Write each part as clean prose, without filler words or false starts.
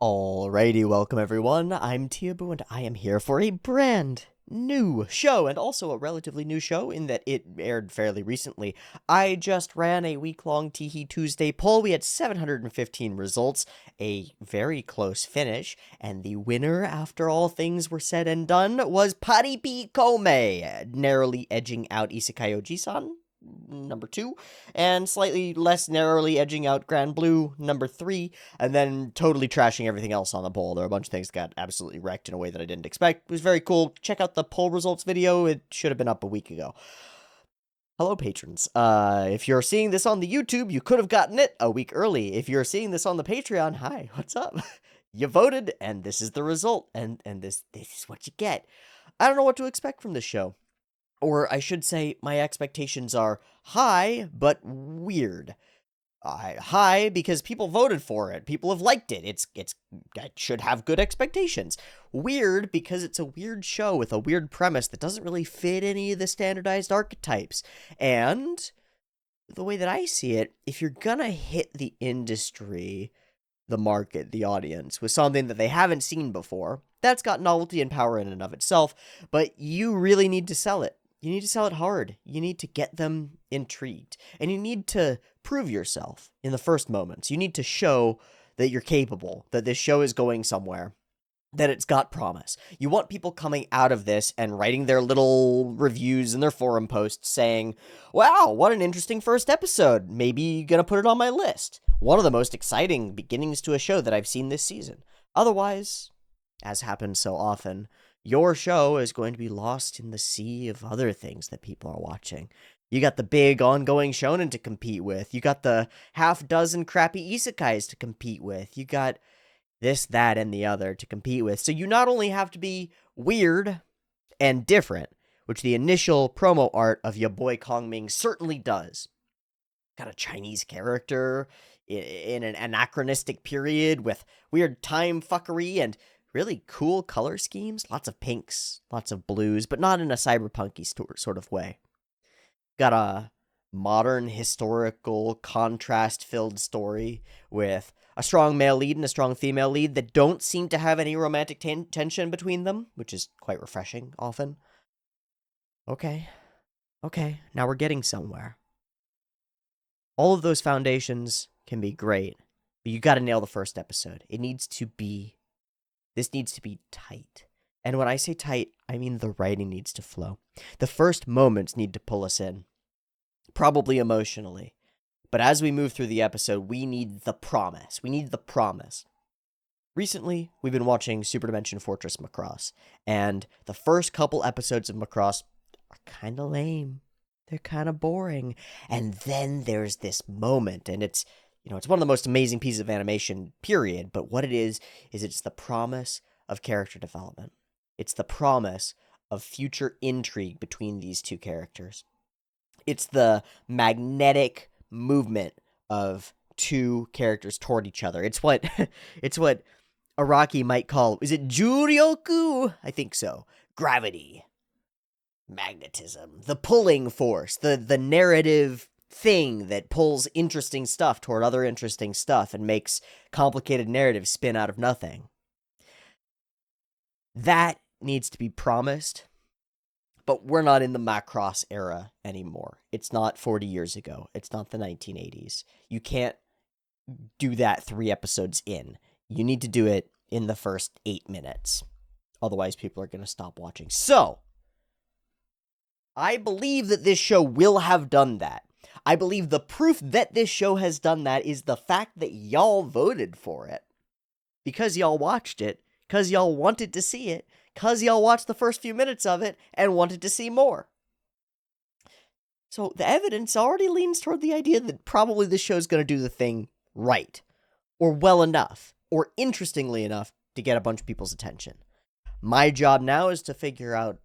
Alrighty, welcome everyone. I'm Teeaboo and I am here for a brand new show, and also a relatively new show in that it aired fairly recently. I just ran a week-long Teehee Tuesday poll. We had 715 results, a very close finish, and the winner, after all things were said and done, was Paripi Koumei, narrowly edging out Isekai Oji-san, number 2, and slightly less narrowly edging out Grand Blue, number 3, and then totally trashing everything else on the poll. There were a bunch of things that got absolutely wrecked in a way that I didn't expect. It was very cool. Check out the poll results video. It should have been up a week ago. Hello, patrons. If you're seeing this on the YouTube, you could have gotten it a week early. If you're seeing this on the Patreon, hi, what's up? You voted, and this is the result, and this is what you get. I don't know what to expect from this show. Or I should say, my expectations are high, but weird. High because people voted for it. People have liked it. I should have good expectations. Weird because it's a weird show with a weird premise that doesn't really fit any of the standardized archetypes. And the way that I see it, if you're gonna hit the industry, the market, the audience, with something that they haven't seen before, that's got novelty and power in and of itself, but you really need to sell it. You need to sell it hard. You need to get them intrigued. And you need to prove yourself in the first moments. You need to show that you're capable, that this show is going somewhere, that it's got promise. You want people coming out of this and writing their little reviews in their forum posts saying, wow, what an interesting first episode. Maybe gonna put it on my list. One of the most exciting beginnings to a show that I've seen this season. Otherwise, as happens so often, your show is going to be lost in the sea of other things that people are watching. You got the big ongoing shonen to compete with. You got the half dozen crappy isekais to compete with. You got this, that, and the other to compete with. So you not only have to be weird and different, which the initial promo art of your boy Kongming certainly does. Got a Chinese character in an anachronistic period with weird time fuckery and really cool color schemes. Lots of pinks, lots of blues, but not in a cyberpunky sort of way. Got a modern, historical, contrast-filled story with a strong male lead and a strong female lead that don't seem to have any romantic tension between them, which is quite refreshing often. Okay, now we're getting somewhere. All of those foundations can be great, but you gotta nail the first episode. This needs to be tight. And when I say tight, I mean the writing needs to flow. The first moments need to pull us in, probably emotionally. But as we move through the episode, we need the promise. Recently, we've been watching Super Dimension Fortress Macross, and the first couple episodes of Macross are kind of lame. They're kind of boring. And then there's this moment, and it's one of the most amazing pieces of animation, period. But what it is it's the promise of character development. It's the promise of future intrigue between these two characters. It's the magnetic movement of two characters toward each other. It's what Araki might call, is it Juryoku? I think so. Gravity. Magnetism. The pulling force. The narrative thing that pulls interesting stuff toward other interesting stuff and makes complicated narratives spin out of nothing. That needs to be promised, but we're not in the Macross era anymore. It's not 40 years ago. It's not the 1980s. You can't do that 3 episodes in. You need to do it in the first 8 minutes. Otherwise, people are going to stop watching. So, I believe that this show will have done that. I believe the proof that this show has done that is the fact that y'all voted for it. Because y'all watched it, because y'all wanted to see it, because y'all watched the first few minutes of it and wanted to see more. So the evidence already leans toward the idea that probably this show's going to do the thing right, or well enough, or interestingly enough to get a bunch of people's attention. My job now is to figure out,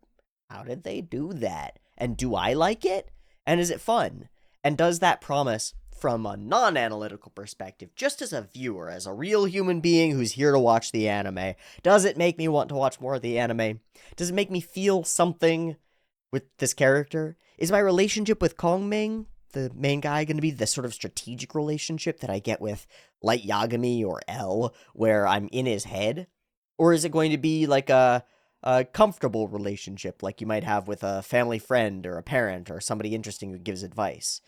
how did they do that? And do I like it? And is it fun? And does that promise, from a non-analytical perspective, just as a viewer, as a real human being who's here to watch the anime, does it make me want to watch more of the anime? Does it make me feel something with this character? Is my relationship with Kongming, the main guy, going to be the sort of strategic relationship that I get with Light Yagami or L, where I'm in his head? Or is it going to be like a comfortable relationship like you might have with a family friend or a parent or somebody interesting who gives advice?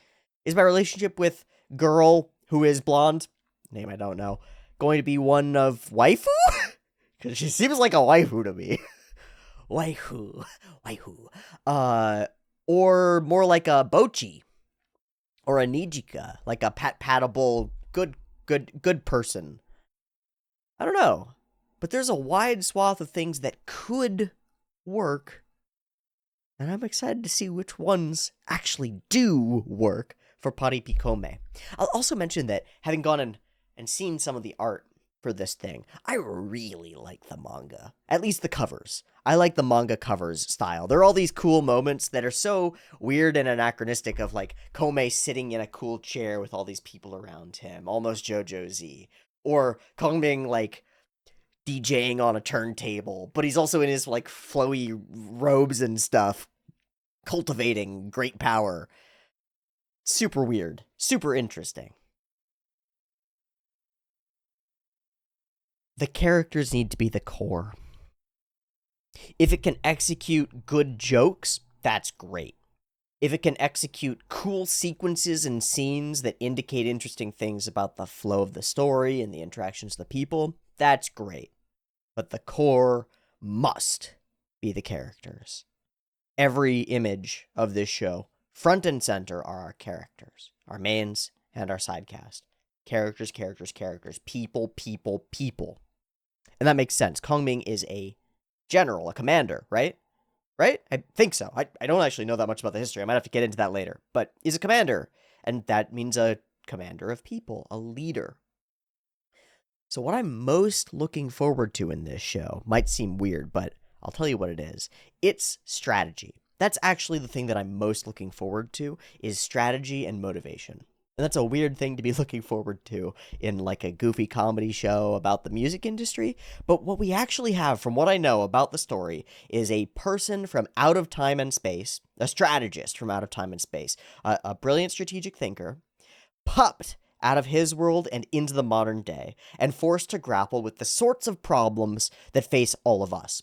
Is my relationship with girl who is blonde, name I don't know, going to be one of waifu? Because she seems like a waifu to me. Waifu. Waifu. Or more like a bochi or a nijika, like a pat-patable, good person. I don't know. But there's a wide swath of things that could work, and I'm excited to see which ones actually do work for Paripi Koumei. I'll also mention that having gone and seen some of the art for this thing, I really like the manga. At least the covers. I like the manga covers style. There are all these cool moments that are so weird and anachronistic of like Koumei sitting in a cool chair with all these people around him, almost JoJo Z. Or Kongming like DJing on a turntable, but he's also in his like flowy robes and stuff, cultivating great power. Super weird, super interesting. The characters need to be the core. If it can execute good jokes, that's great. If it can execute cool sequences and scenes that indicate interesting things about the flow of the story and the interactions of the people, that's great. But the core must be the characters. Every image of this show, front and center, are our characters, our mains and our sidecast. Characters, characters, characters, people, people, people. And that makes sense. Kongming is a general, a commander, right? Right? I think so. I don't actually know that much about the history. I might have to get into that later. But he's a commander, and that means a commander of people, a leader. So what I'm most looking forward to in this show might seem weird, but I'll tell you what it is. It's strategy. That's actually the thing that I'm most looking forward to, is strategy and motivation. And that's a weird thing to be looking forward to in like a goofy comedy show about the music industry. But what we actually have, from what I know about the story, is a person from out of time and space, a strategist from out of time and space, a brilliant strategic thinker, popped out of his world and into the modern day, and forced to grapple with the sorts of problems that face all of us.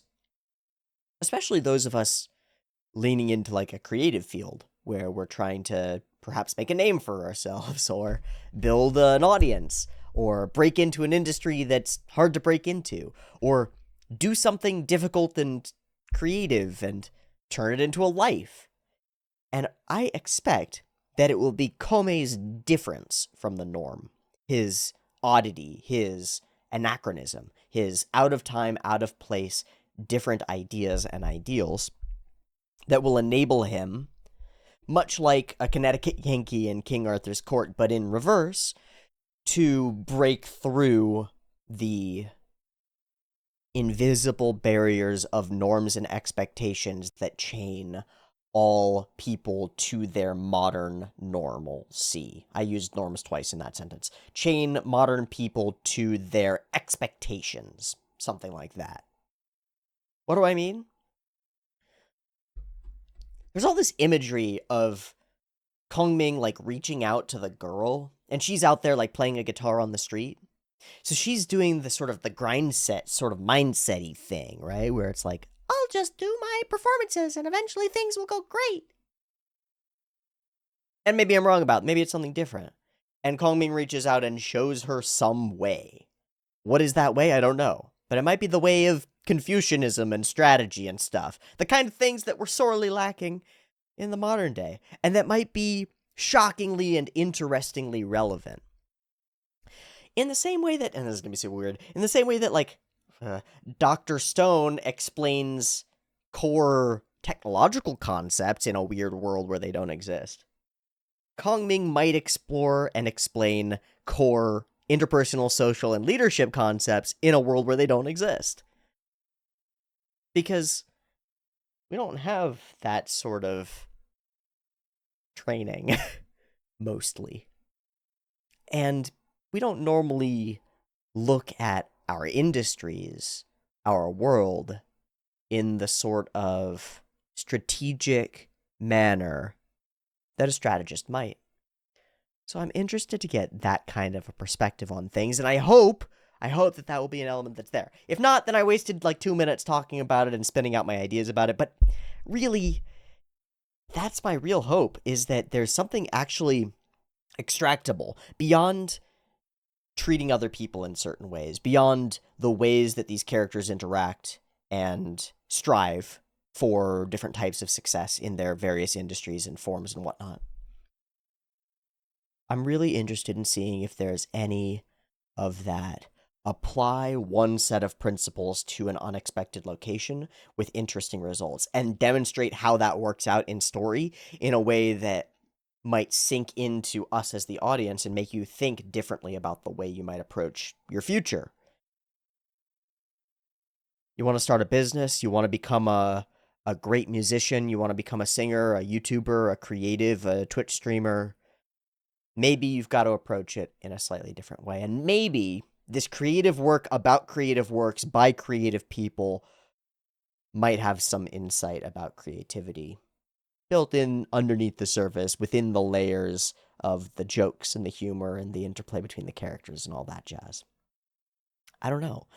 Especially those of us leaning into like a creative field where we're trying to perhaps make a name for ourselves or build an audience or break into an industry that's hard to break into or do something difficult and creative and turn it into a life. And I expect that it will be Koumei's difference from the norm, his oddity, his anachronism, his out of time, out of place, different ideas and ideals that will enable him, much like a Connecticut Yankee in King Arthur's court, but in reverse, to break through the invisible barriers of norms and expectations that chain all people to their modern normalcy. I used norms twice in that sentence. Chain modern people to their expectations. Something like that. What do I mean? There's all this imagery of Kongming like reaching out to the girl, and she's out there like playing a guitar on the street. So she's doing the sort of the grind set sort of mindset-y thing, right? Where it's like, I'll just do my performances and eventually things will go great. And maybe I'm wrong about it. Maybe it's something different. And Kongming reaches out and shows her some way. What is that way? I don't know. But it might be the way of Confucianism and strategy and stuff. The kind of things that we're sorely lacking in the modern day. And that might be shockingly and interestingly relevant. In the same way that, and this is going to be super weird, in the same way that, like, Dr. Stone explains core technological concepts in a weird world where they don't exist, Kongming might explore and explain core interpersonal, social, and leadership concepts in a world where they don't exist. Because we don't have that sort of training, mostly. And we don't normally look at our industries, our world, in the sort of strategic manner that a strategist might. So I'm interested to get that kind of a perspective on things, and I hope that that will be an element that's there. If not, then I wasted like 2 minutes talking about it and spinning out my ideas about it. But really, that's my real hope, is that there's something actually extractable beyond treating other people in certain ways, beyond the ways that these characters interact and strive for different types of success in their various industries and forms and whatnot. I'm really interested in seeing if there's any of that. Apply one set of principles to an unexpected location with interesting results and demonstrate how that works out in story in a way that might sink into us as the audience and make you think differently about the way you might approach your future. You want to start a business, you want to become a great musician, you want to become a singer, a YouTuber, a creative, a Twitch streamer. Maybe you've got to approach it in a slightly different way. And maybe this creative work about creative works by creative people might have some insight about creativity built in underneath the surface, within the layers of the jokes and the humor and the interplay between the characters and all that jazz. I don't know.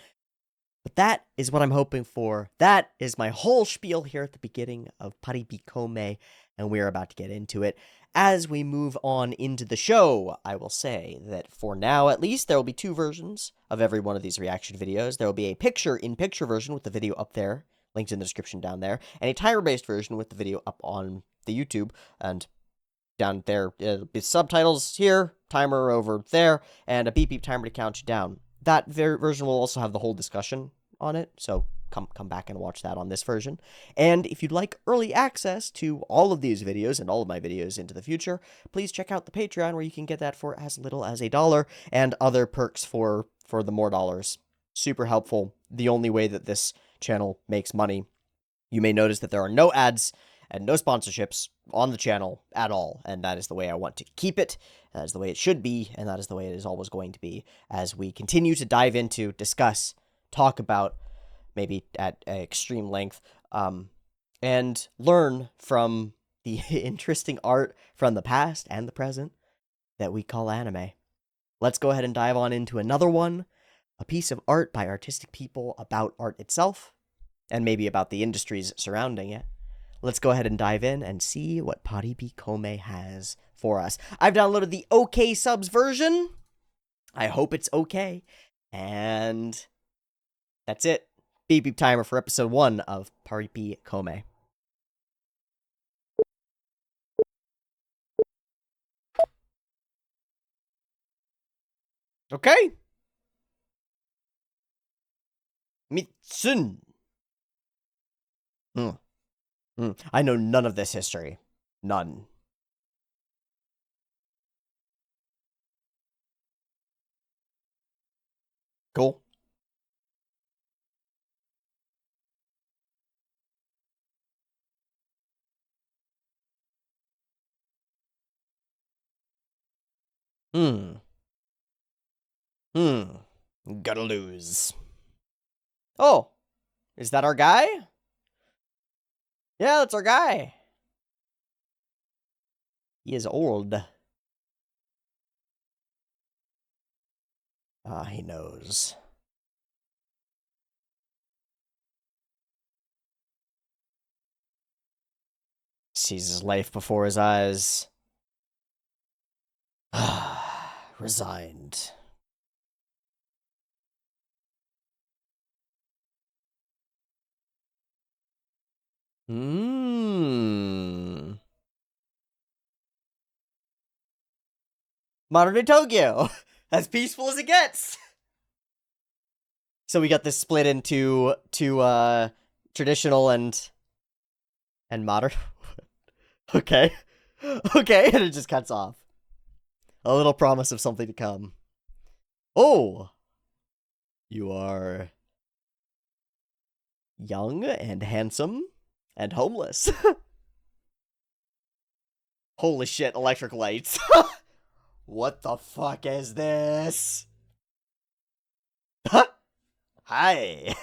But that is what I'm hoping for. That is my whole spiel here at the beginning of Paripi Koumei, and we're about to get into it. As we move on into the show, I will say that for now, at least, there will be 2 versions of every one of these reaction videos. There will be a picture-in-picture version with the video up there, linked in the description down there, and a timer-based version with the video up on the YouTube, and down there, it'll be subtitles here, timer over there, and a beep beep timer to count you down. That version will also have the whole discussion on it, so come back and watch that on this version. And if you'd like early access to all of these videos and all of my videos into the future, please check out the Patreon, where you can get that for as little as $1, and other perks for the more dollars. Super helpful. The only way that this channel makes money. You may notice that there are no ads and no sponsorships on the channel at all, and that is the way I want to keep it. That is the way it should be, and that is the way it is always going to be, as we continue to dive into, discuss, talk about, maybe at extreme length, and learn from the interesting art from the past and the present that we call anime. Let's go ahead and dive on into another one, a piece of art by artistic people about art itself, and maybe about the industries surrounding it. Let's go ahead and dive in and see what Paripi Koumei has for us. I've downloaded the OK Subs version. I hope it's okay. And that's it. Beep beep timer for episode 1 of Paripi Koumei. Okay. Mitsun. I know none of this history. None. Cool. Gotta lose. Oh, is that our guy? Yeah, that's our guy. He is old. Ah, he knows. Sees his life before his eyes. Resigned. Modern day Tokyo. As peaceful as it gets. So we got this split into traditional and modern. Okay. Okay, and it just cuts off. A little promise of something to come. Oh! You are young and handsome and homeless. Holy shit, electric lights. What the fuck is this? Hi.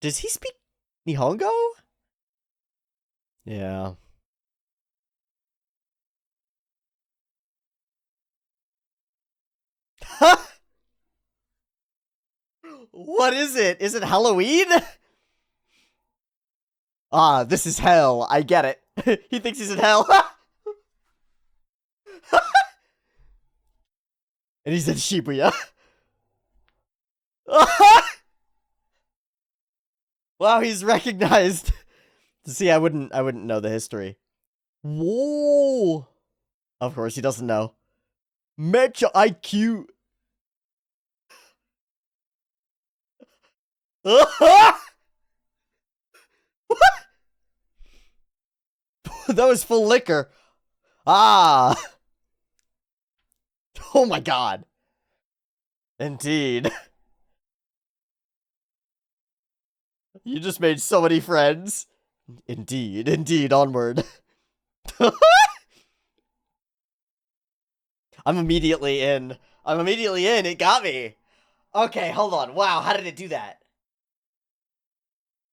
Does he speak Nihongo? Yeah. What is it? Is it Halloween? Ah, this is hell. I get it. He thinks he's in hell. And he's in Shibuya. Wow, he's recognized. See, I wouldn't know the history. Whoa. Of course, he doesn't know. Mecha IQ. That was full liquor. Ah. Oh my god. Indeed. You just made so many friends. Indeed, indeed, onward. I'm immediately in. I'm immediately in. It got me. Okay, hold on. Wow, how did it do that?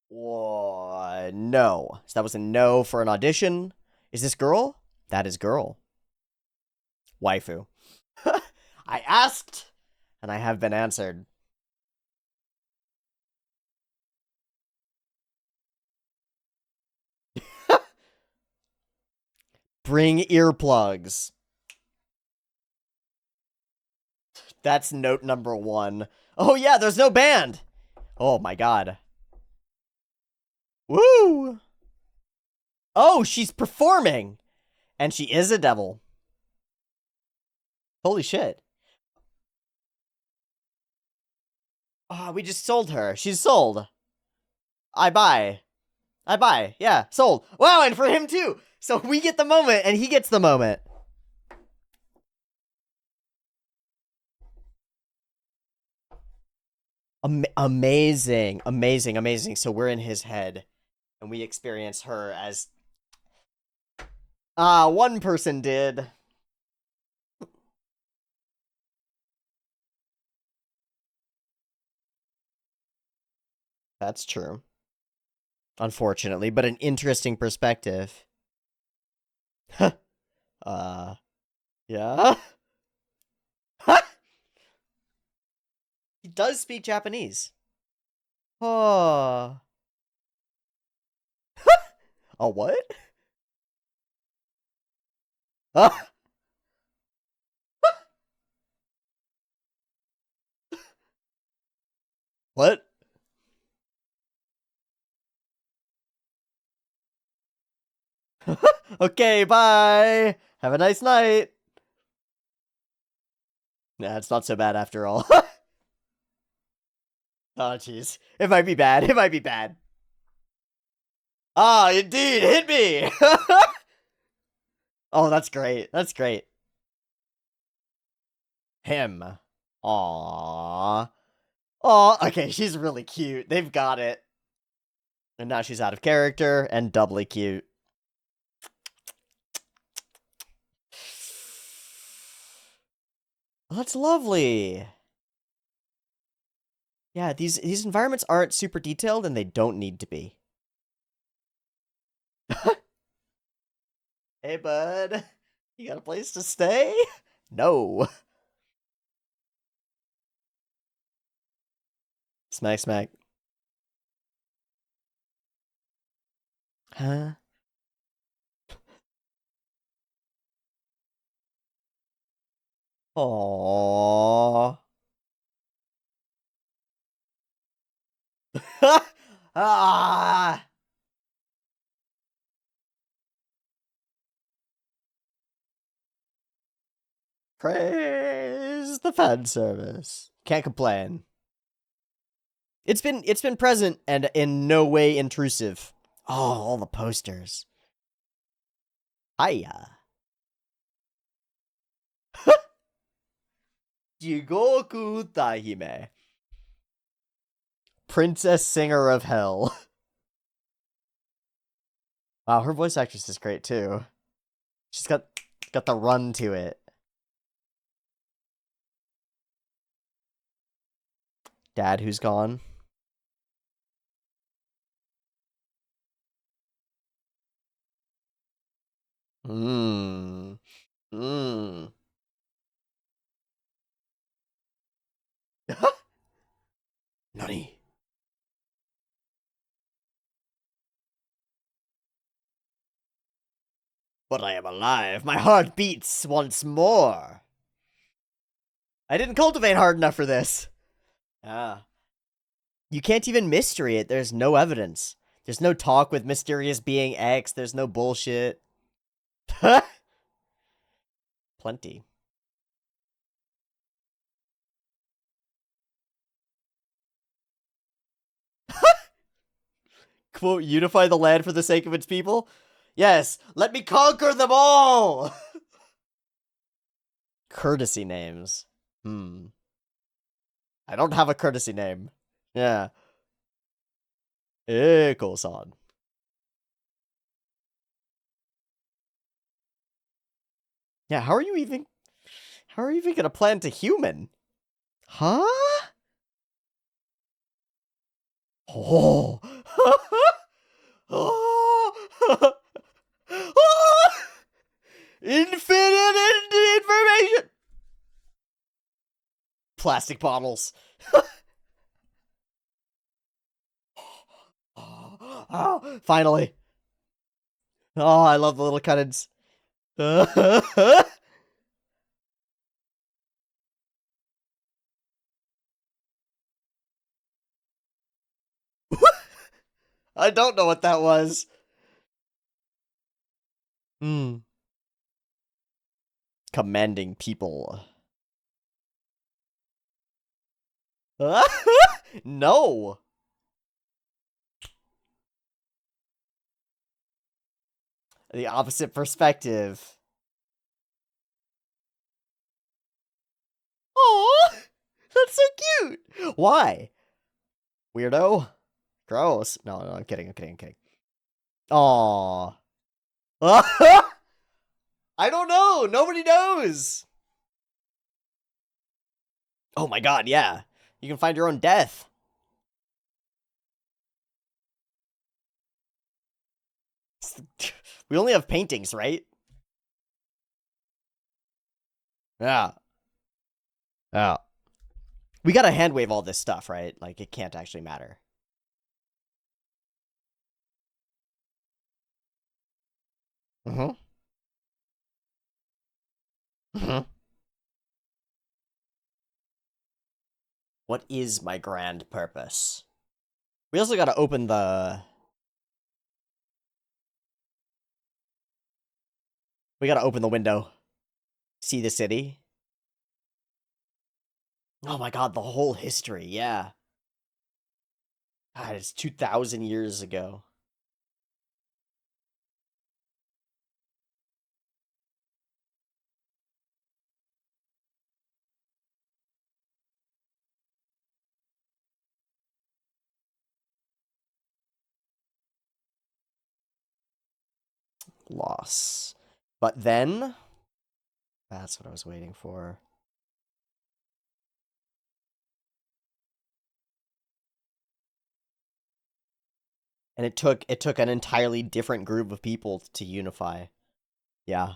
Whoa, no. So that was a no for an audition. Is this girl? That is girl. Waifu. I asked, and I have been answered. Bring earplugs. That's note number 1. Oh yeah, there's no band. Oh my god. Woo! Oh, she's performing! And she is a devil. Holy shit. Oh, we just sold her. She's sold. I buy. I buy. Yeah, sold. Wow, and for him too. So we get the moment, and he gets the moment. Amazing. Amazing, amazing. So we're in his head, and we experience her as... one person did. That's true. Unfortunately, but an interesting perspective. Yeah? He does speak Japanese. Oh. A what? What? Okay, bye. Have a nice night. Nah, it's not so bad after all. Oh, jeez. It might be bad. It might be bad. Ah, indeed. Hit me. Oh, that's great. That's great. Him. Aww. Aw. Okay, she's really cute. They've got it. And now she's out of character and doubly cute. Oh, that's lovely. Yeah, these environments aren't super detailed and they don't need to be. Hey, bud. You got a place to stay? No. Smack, smack. Huh? Aww. Ah! Praise the fan service. Can't complain. It's been present and in no way intrusive. Oh, all the posters. Hiya. Jigoku Taihime. Princess Singer of Hell. Wow, her voice actress is great too. She's got the run to it. Dad who's gone. Mmm. Mmm. Nani? But I am alive. My heart beats once more. I didn't cultivate hard enough for this. Ah. You can't even mystery it. There's no evidence. There's no talk with mysterious being X. There's no bullshit. Plenty. Quote, unify the land for the sake of its people? Yes, let me conquer them all! Courtesy names. I don't have a courtesy name. Yeah. Iko-san. Yeah, how are you even gonna plant a human? Huh? Oh. Oh. Infinite information! Plastic bottles. Oh, finally. Oh, I love the little cut-ins. I don't know what that was. Commanding people. No. The opposite perspective. Oh, that's so cute. Why? Weirdo? Gross. No, I'm kidding. Aww. I don't know. Nobody knows. Oh my god, yeah. You can find your own death. We only have paintings, right? Yeah. Yeah. We gotta hand wave all this stuff, right? Like, it can't actually matter. Mm-hmm. Mm-hmm. What is my grand purpose? We also gotta open the... We gotta open the window. See the city. Oh my god, the whole history, yeah. God, it's 2,000 years ago. Loss. But then... That's what I was waiting for. And it took an entirely different group of people to unify. Yeah.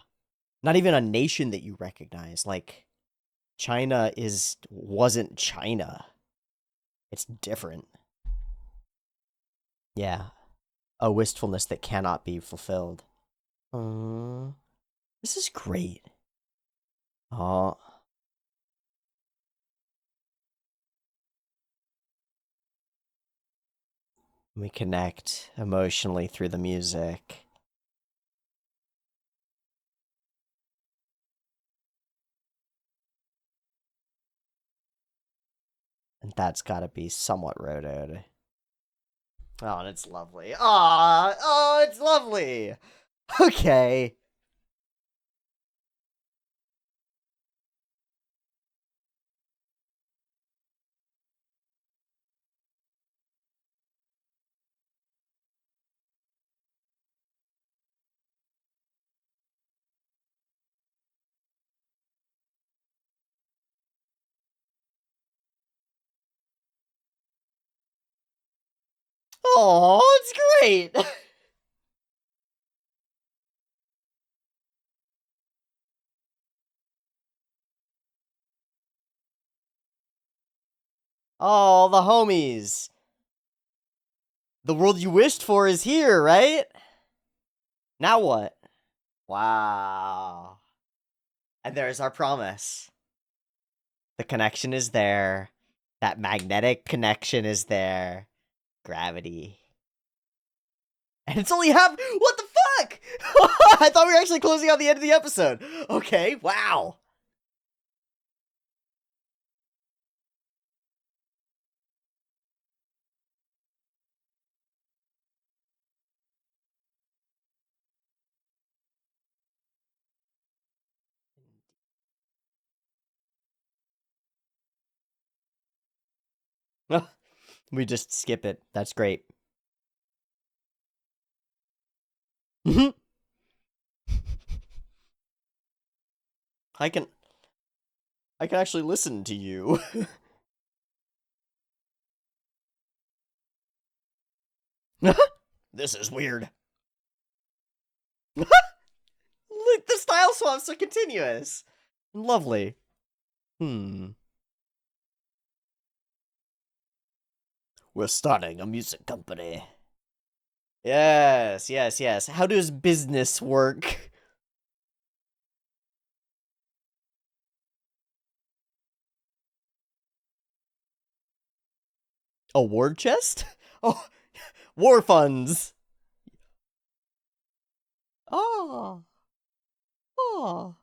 Not even a nation that you recognize. Like, China wasn't China. It's different. Yeah. A wistfulness that cannot be fulfilled. This is great. Oh. We connect emotionally through the music. And that's gotta be somewhat rotoed. Oh, and it's lovely. Aw, oh, it's lovely. Okay. Oh, it's great. Oh, the homies. The world you wished for is here, right? Now what? Wow. And there's our promise. The connection is there. That magnetic connection is there. Gravity. And it's only half. What the fuck? I thought we were actually closing on the end of the episode. Okay, wow. We just skip it. That's great. I can actually listen to you. This is weird. Look, the style swaps are continuous. Lovely. We're starting a music company. Yes, yes, yes. How does business work? A war chest? Oh, war funds. Oh, oh.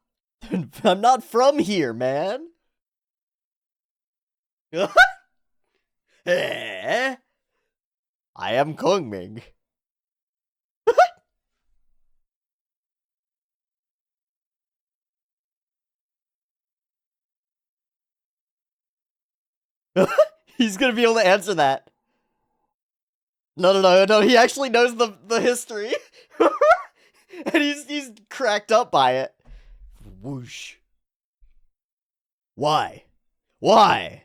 I'm not from here, man. Eh? I am Kongming. He's gonna be able to answer that. No. He actually knows the history, and he's cracked up by it. Whoosh. Why? Why?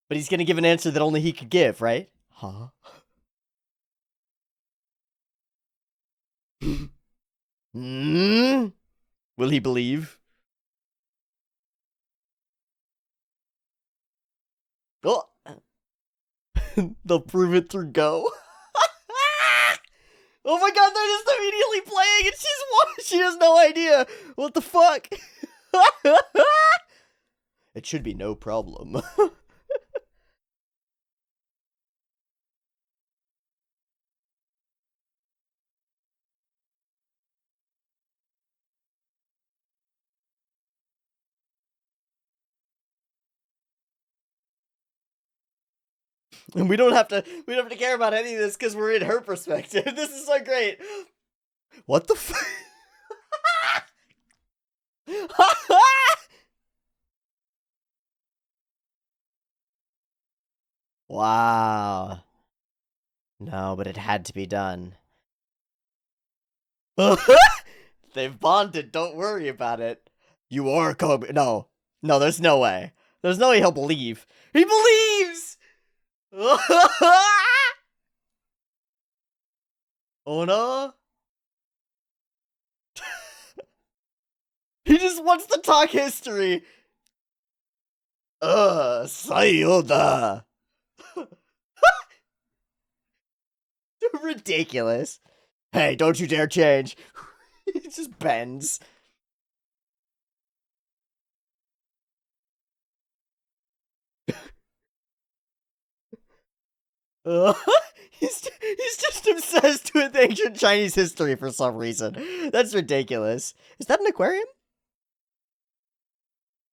But he's gonna give an answer that only he could give, right? Huh? Hmm? Will he believe? Oh, they'll prove it through Go. Oh my god, they're just immediately playing and she has no idea. What the fuck? It should be no problem. And we don't have to care about any of this because we're in her perspective. This is so great. What the fuck? Wow. No, but it had to be done. They've bonded, don't worry about it. You are Kobe. No. No, there's no way. There's no way he'll believe. He believes! Oh no? He just wants to talk history. Sayuda. Ridiculous. Hey, don't you dare change. He just bends. Uh, he's just obsessed with ancient Chinese history for some reason. That's ridiculous. Is that an aquarium?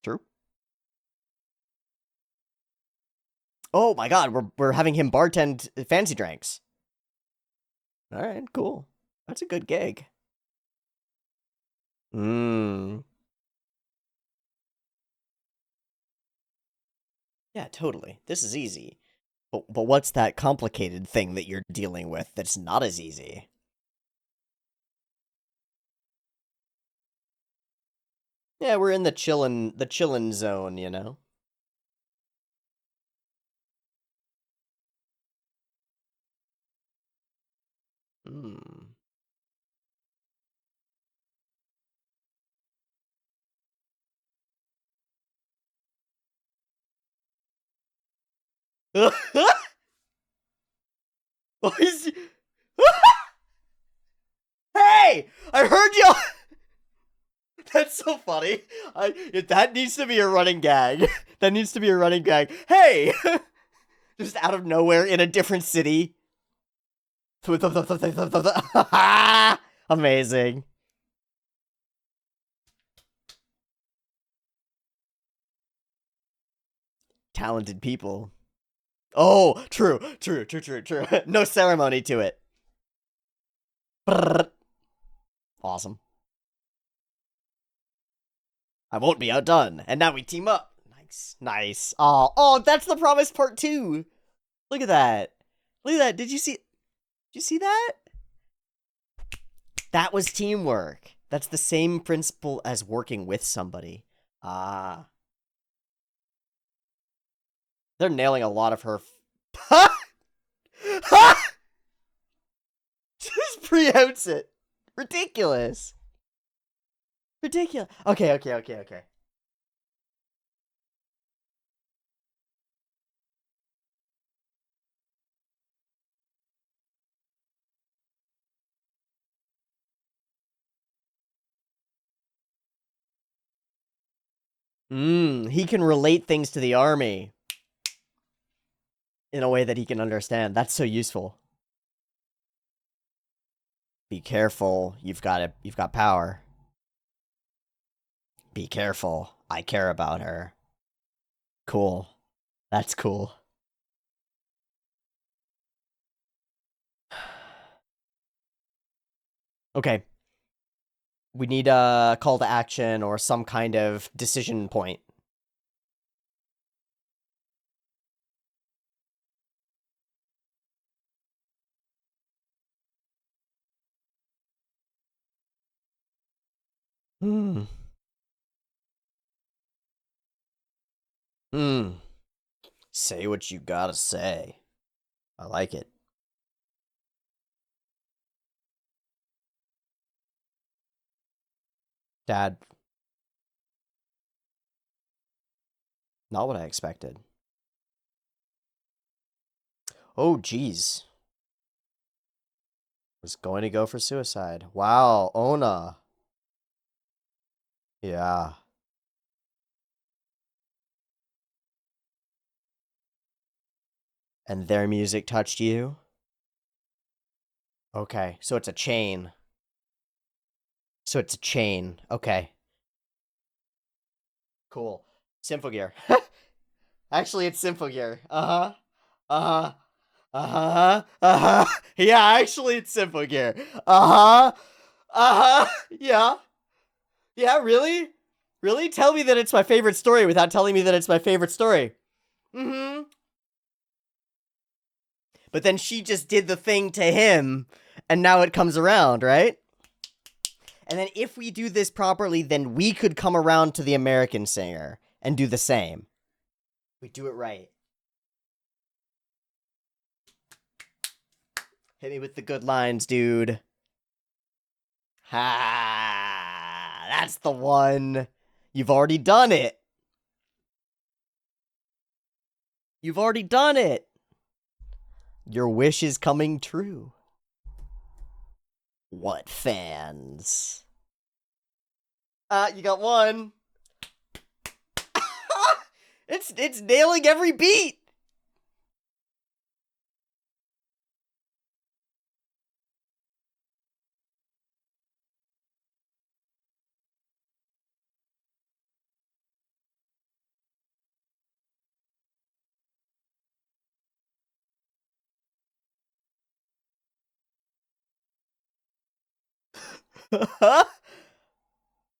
True. Oh my god, we're having him bartend fancy drinks. All right, cool. That's a good gig. Mmm. Yeah, totally. This is easy. But what's that complicated thing that you're dealing with that's not as easy? Yeah, we're in the chillin' zone, you know? Hmm. Why is he... Hey! I heard you! That's so funny. That needs to be a running gag. That needs to be a running gag. Hey! Just out of nowhere in a different city. Amazing. Talented people. Oh, true. No ceremony to it. Brrr. Awesome. I won't be outdone. And now we team up. Nice. Oh, that's the promise part 2. Look at that. Did you see that? That was teamwork. That's the same principle as working with somebody. Ah. They're nailing a lot of her. Just preempts it. Ridiculous. Okay. He can relate things to the army in a way that he can understand. That's so useful. Be careful. You've got power. Be careful. I care about her. Cool. That's cool. Okay. We need a call to action or some kind of decision point. Hmm. Say what you gotta say. I like it. Dad. Not what I expected. Oh, geez. Was going to go for suicide. Wow, Ona. Yeah. And their music touched you? Okay, so it's a chain. Okay. Cool. Symphogear. Actually, it's Symphogear. Uh-huh. Uh-huh. Yeah, actually, it's Symphogear. Yeah. Yeah, really? Really? Tell me that it's my favorite story without telling me that it's my favorite story. Mm-hmm. But then she just did the thing to him, and now it comes around, right? And then if we do this properly, then we could come around to the American singer and do the same. We do it right. Hit me with the good lines, dude. Ha! That's the one. You've already done it. Your wish is coming true. What fans? You got one. It's nailing every beat.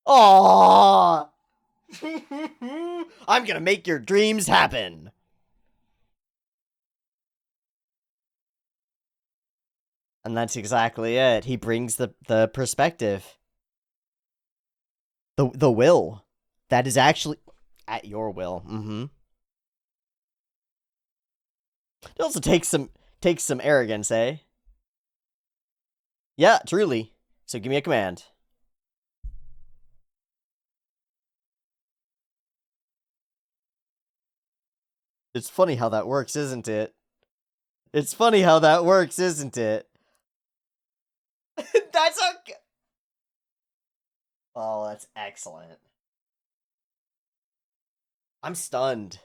Aww. I'm gonna make your dreams happen. And that's exactly it. He brings the perspective. The will. That is actually at your will. Mm-hmm. It also takes some arrogance, eh? Yeah, truly. So give me a command. It's funny how that works, isn't it? It's funny how that works, isn't it? That's okay. Oh, that's excellent. I'm stunned.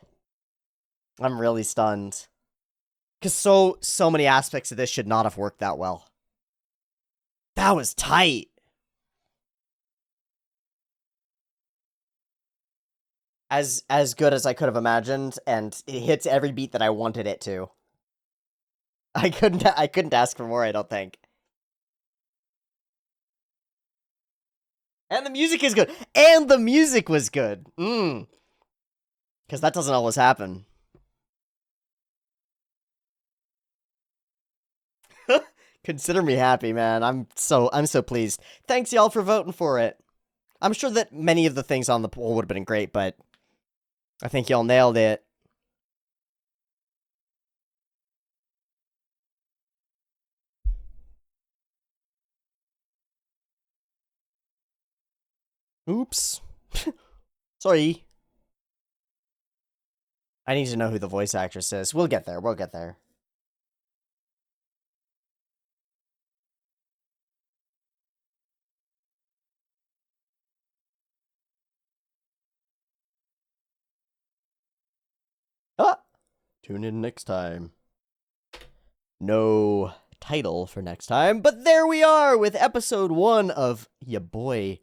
I'm really stunned. Because so many aspects of this should not have worked that well. That was tight. As good as I could have imagined, and it hits every beat that I wanted it to. I couldn't ask for more, I don't think. And the music is good. And the music was good. Because that doesn't always happen. Consider me happy, man. I'm so pleased. Thanks y'all for voting for it. I'm sure that many of the things on the poll would have been great, but I think y'all nailed it. Oops. Sorry. I need to know who the voice actress is. We'll get there. We'll get there. Ah! Tune in next time. No title for next time, but there we are with episode 1 of ya boy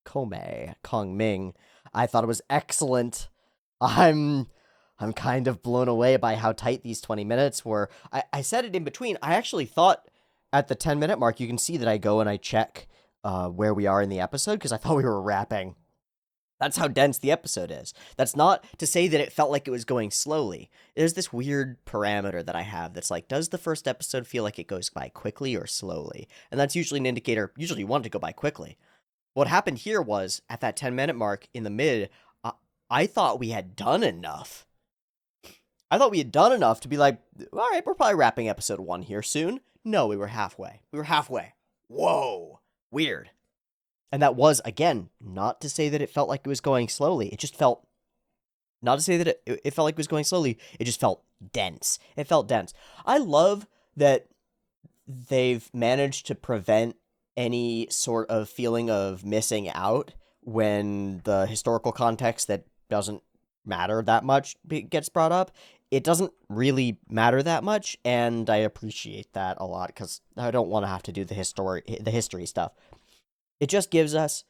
Koumei, Kongming. I thought it was excellent. I'm kind of blown away by how tight these 20 minutes were. I said it in between. I actually thought at the 10-minute mark, you can see that I go and I check where we are in the episode because I thought we were wrapping. That's how dense the episode is. That's not to say that it felt like it was going slowly. There's this weird parameter that I have that's like, does the first episode feel like it goes by quickly or slowly? And that's usually an indicator, usually you want it to go by quickly. What happened here was, at that 10-minute mark in the mid, I thought we had done enough. I thought we had done enough to be like, all right, we're probably wrapping episode 1 here soon. No, we were halfway. We were halfway. Whoa. Weird. And that was, again, not to say that it felt like it was going slowly. It just felt, not to say that it felt like it was going slowly. It just felt dense. It felt dense. I love that they've managed to prevent any sort of feeling of missing out when the historical context that doesn't matter that much gets brought up. It doesn't really matter that much, and I appreciate that a lot because I don't want to have to do the history stuff. It just gives us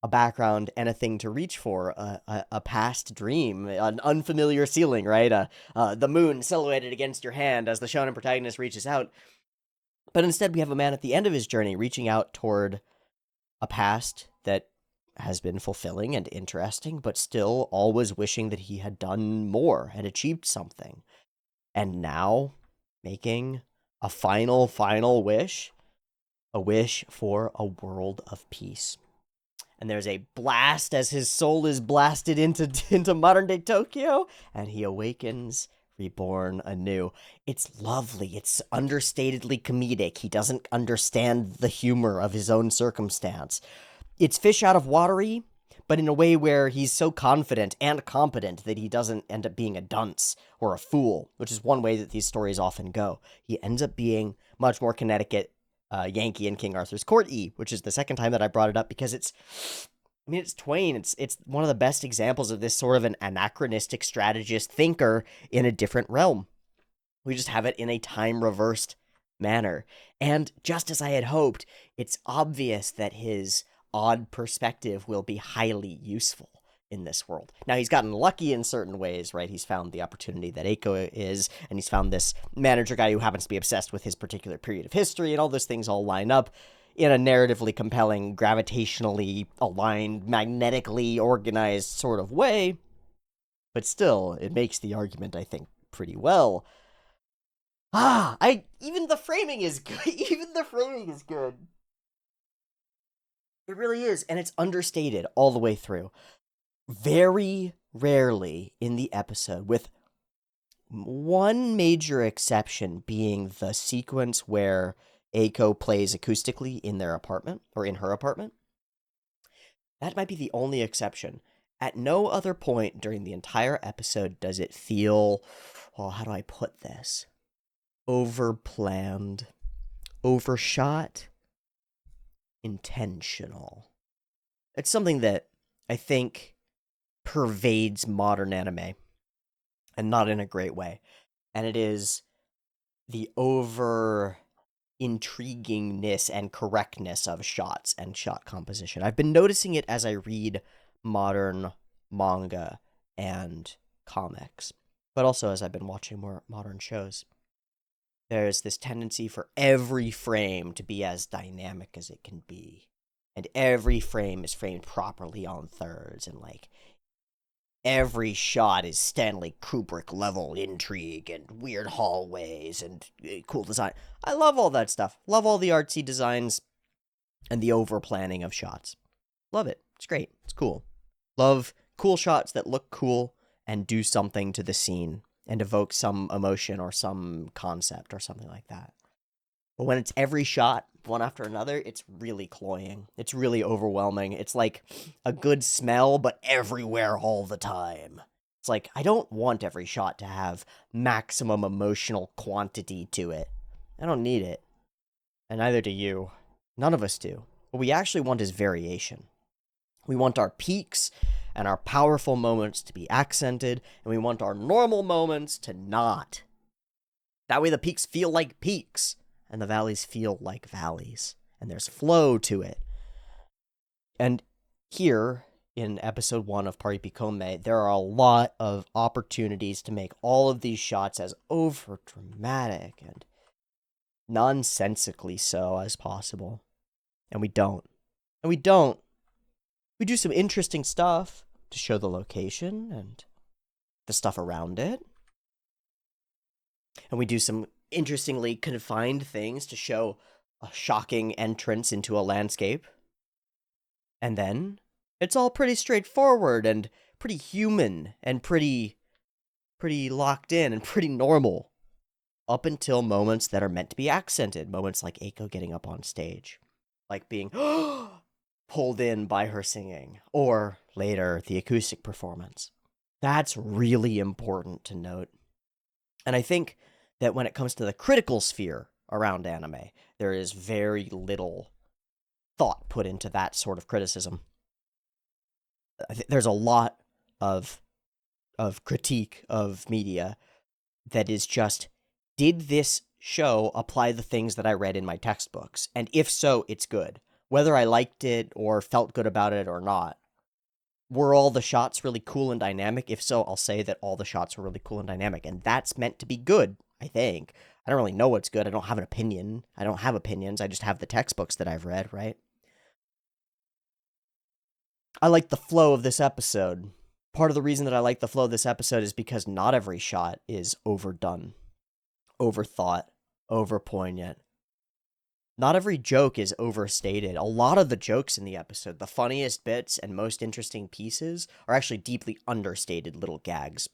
a background and a thing to reach for, a past dream, an unfamiliar ceiling, right? The moon silhouetted against your hand as the shonen protagonist reaches out. But instead, we have a man at the end of his journey reaching out toward a past that has been fulfilling and interesting, but still always wishing that he had done more, had achieved something. And now making a final wish, a wish for a world of peace. And there's a blast as his soul is blasted into modern day Tokyo, and he awakens, reborn anew. It's lovely. It's understatedly comedic. He doesn't understand the humor of his own circumstance. It's fish out of watery, but in a way where he's so confident and competent that he doesn't end up being a dunce or a fool, which is one way that these stories often go. He ends up being much more Connecticut Yankee in King Arthur's Court-y, which is the second time that I brought it up because it's Twain. It's one of the best examples of this sort of an anachronistic strategist thinker in a different realm. We just have it in a time-reversed manner. And just as I had hoped, it's obvious that his odd perspective will be highly useful in this world. Now, he's gotten lucky in certain ways, right? He's found the opportunity that Eiko is, and he's found this manager guy who happens to be obsessed with his particular period of history, and all those things all line up in a narratively compelling, gravitationally aligned, magnetically organized sort of way. But still, it makes the argument, I think, pretty well. Even the framing is good. Even the framing is good. It really is, and it's understated all the way through. Very rarely in the episode, with one major exception being the sequence where Eiko plays acoustically in their apartment, or in her apartment. That might be the only exception. At no other point during the entire episode does it feel, oh, how do I put this? Overplanned, overshot, intentional. It's something that I think pervades modern anime, and not in a great way. And it is the over intriguingness and correctness of shots and shot composition. I've been noticing it as I read modern manga and comics, but also as I've been watching more modern shows. There's this tendency for every frame to be as dynamic as it can be. And every frame is framed properly on thirds, and like every shot is Stanley Kubrick level intrigue and weird hallways and cool design. I love all that stuff. Love all the artsy designs and the over planning of shots. Love it. It's great. It's cool. Love cool shots that look cool and do something to the scene and evoke some emotion or some concept or something like that. But when it's every shot, one after another, it's really cloying. It's really overwhelming. It's like a good smell, but everywhere all the time. It's like, I don't want every shot to have maximum emotional quantity to it. I don't need it. And neither do you. None of us do. What we actually want is variation. We want our peaks and our powerful moments to be accented, and we want our normal moments to not. That way the peaks feel like peaks, and the valleys feel like valleys, and there's flow to it. And here, in episode 1 of Paripi Koumei, there are a lot of opportunities to make all of these shots as over-dramatic and nonsensically so as possible. And we don't. And we don't. We do some interesting stuff to show the location and the stuff around it. And we do some interestingly confined things to show a shocking entrance into a landscape. And then it's all pretty straightforward and pretty human and pretty locked in and pretty normal. Up until moments that are meant to be accented. Moments like Eiko getting up on stage. Like being pulled in by her singing, or later, the acoustic performance. That's really important to note. And I think that when it comes to the critical sphere around anime, there is very little thought put into that sort of criticism. There's a lot of critique of media that is just, did this show apply the things that I read in my textbooks? And if so, it's good. Whether I liked it or felt good about it or not. Were all the shots really cool and dynamic? If so, I'll say that all the shots were really cool and dynamic. And that's meant to be good, I think. I don't really know what's good. I don't have an opinion. I don't have opinions. I just have the textbooks that I've read, right? I like the flow of this episode. Part of the reason that I like the flow of this episode is because not every shot is overdone, overthought, overpoignant. Not every joke is overstated. A lot of the jokes in the episode, the funniest bits and most interesting pieces, are actually deeply understated little gags.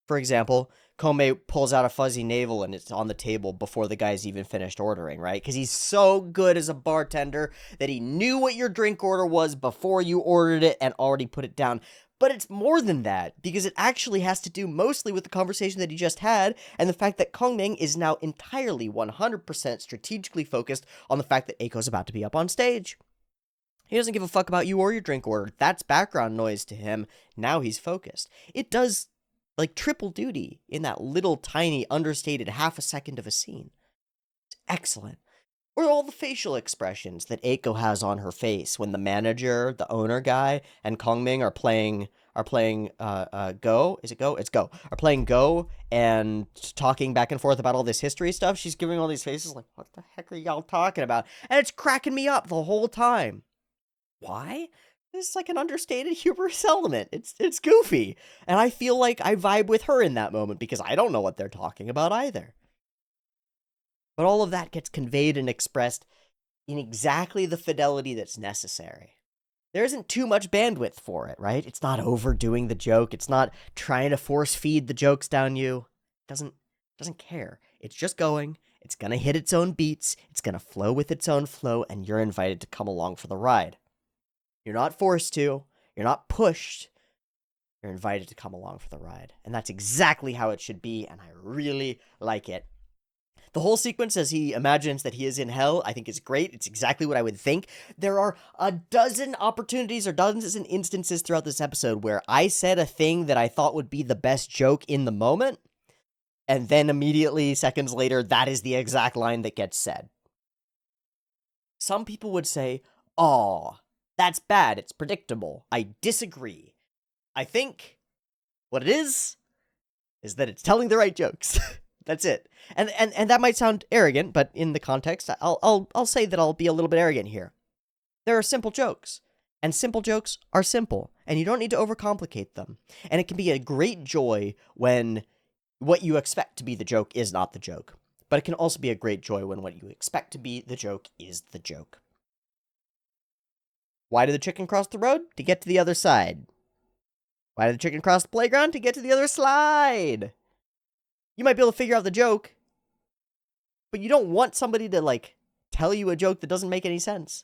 For example, Koumei pulls out a fuzzy navel and it's on the table before the guy's even finished ordering, right? Because he's so good as a bartender that he knew what your drink order was before you ordered it and already put it down. But it's more than that, because it actually has to do mostly with the conversation that he just had, and the fact that Kongming is now entirely 100% strategically focused on the fact that Eiko's about to be up on stage. He doesn't give a fuck about you or your drink order. That's background noise to him. Now he's focused. It does, like, triple duty in that little tiny understated half a second of a scene. It's excellent. Or all the facial expressions that Eiko has on her face when the manager, the owner guy, and Kongming are playing Go. Is it Go? It's Go. Are playing Go and talking back and forth about all this history stuff. She's giving all these faces like, what the heck are y'all talking about? And it's cracking me up the whole time. Why? It's like an understated humorous element. It's goofy. And I feel like I vibe with her in that moment because I don't know what they're talking about either. But all of that gets conveyed and expressed in exactly the fidelity that's necessary. There isn't too much bandwidth for it, right? It's not overdoing the joke. It's not trying to force feed the jokes down you. It doesn't care. It's just going. It's going to hit its own beats. It's going to flow with its own flow, and you're invited to come along for the ride. You're not forced to. You're not pushed. You're invited to come along for the ride. And that's exactly how it should be, and I really like it. The whole sequence as he imagines that he is in hell, I think is great. It's exactly what I would think. There are a dozen opportunities or dozens of instances throughout this episode where I said a thing that I thought would be the best joke in the moment, and then immediately, seconds later, that is the exact line that gets said. Some people would say, "Aw, that's bad, it's predictable." I disagree. I think what it is that it's telling the right jokes. That's it. And that might sound arrogant, but in the context, I'll say that I'll be a little bit arrogant here. There are simple jokes, and simple jokes are simple, and you don't need to overcomplicate them. And it can be a great joy when what you expect to be the joke is not the joke. But it can also be a great joy when what you expect to be the joke is the joke. Why did the chicken cross the road? To get to the other side. Why did the chicken cross the playground? To get to the other slide. You might be able to figure out the joke, but you don't want somebody to, like, tell you a joke that doesn't make any sense.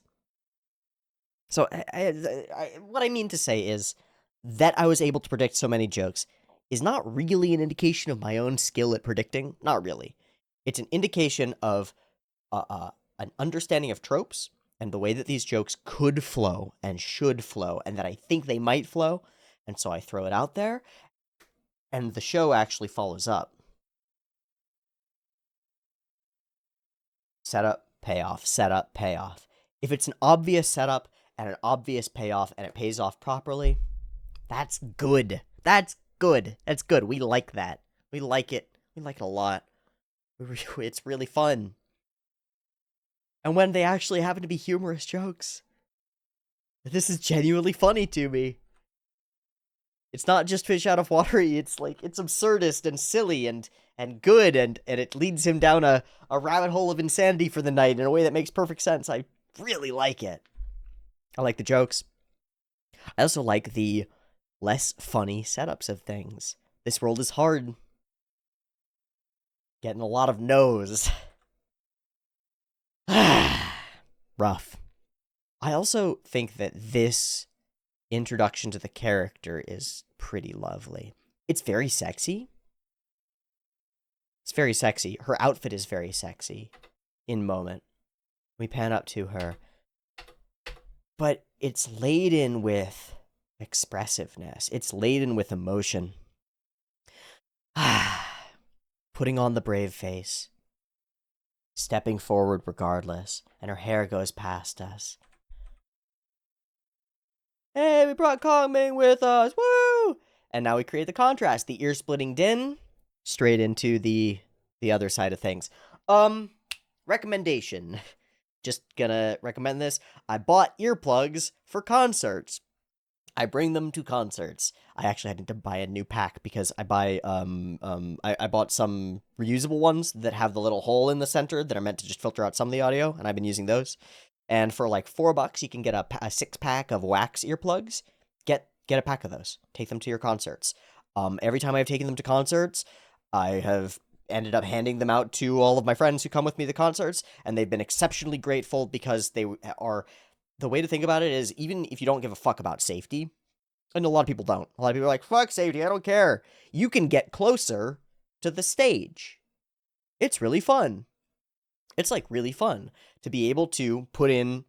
So, what I mean to say is that I was able to predict so many jokes is not really an indication of my own skill at predicting. Not really. It's an indication of an understanding of tropes and the way that these jokes could flow and should flow, and that I think they might flow, and so I throw it out there, and the show actually follows up. Setup, payoff, setup, payoff. If it's an obvious setup and an obvious payoff and it pays off properly, that's good. That's good. That's good. We like that. We like it. We like it a lot. It's really fun. And when they actually happen to be humorous jokes, this is genuinely funny to me. It's not just fish out of watery, it's like, it's absurdist and silly and good, and it leads him down a rabbit hole of insanity for the night in a way that makes perfect sense. I really like it. I like the jokes. I also like the less funny setups of things. This world is hard. Getting a lot of no's. Rough. I also think that this introduction to the character is pretty lovely. It's very sexy. It's very sexy. Her outfit is very sexy in moment. We pan up to her. But it's laden with expressiveness. It's laden with emotion. Putting on the brave face. Stepping forward regardless. And her hair goes past us. Hey, we brought Kongming with us, woo! And now we create the contrast, the ear-splitting din, straight into the other side of things. Recommendation. Just gonna recommend this. I bought earplugs for concerts. I bring them to concerts. I actually had to buy a new pack because I bought some reusable ones that have the little hole in the center that are meant to just filter out some of the audio, and I've been using those. And for like $4, you can get a 6-pack of wax earplugs. Get a pack of those. Take them to your concerts. Every time I've taken them to concerts, I have ended up handing them out to all of my friends who come with me to concerts, and they've been exceptionally grateful because they are... The way to think about it is, even if you don't give a fuck about safety, and a lot of people don't. A lot of people are like, fuck safety, I don't care. You can get closer to the stage. It's really fun. It's, like, really fun to be able to put in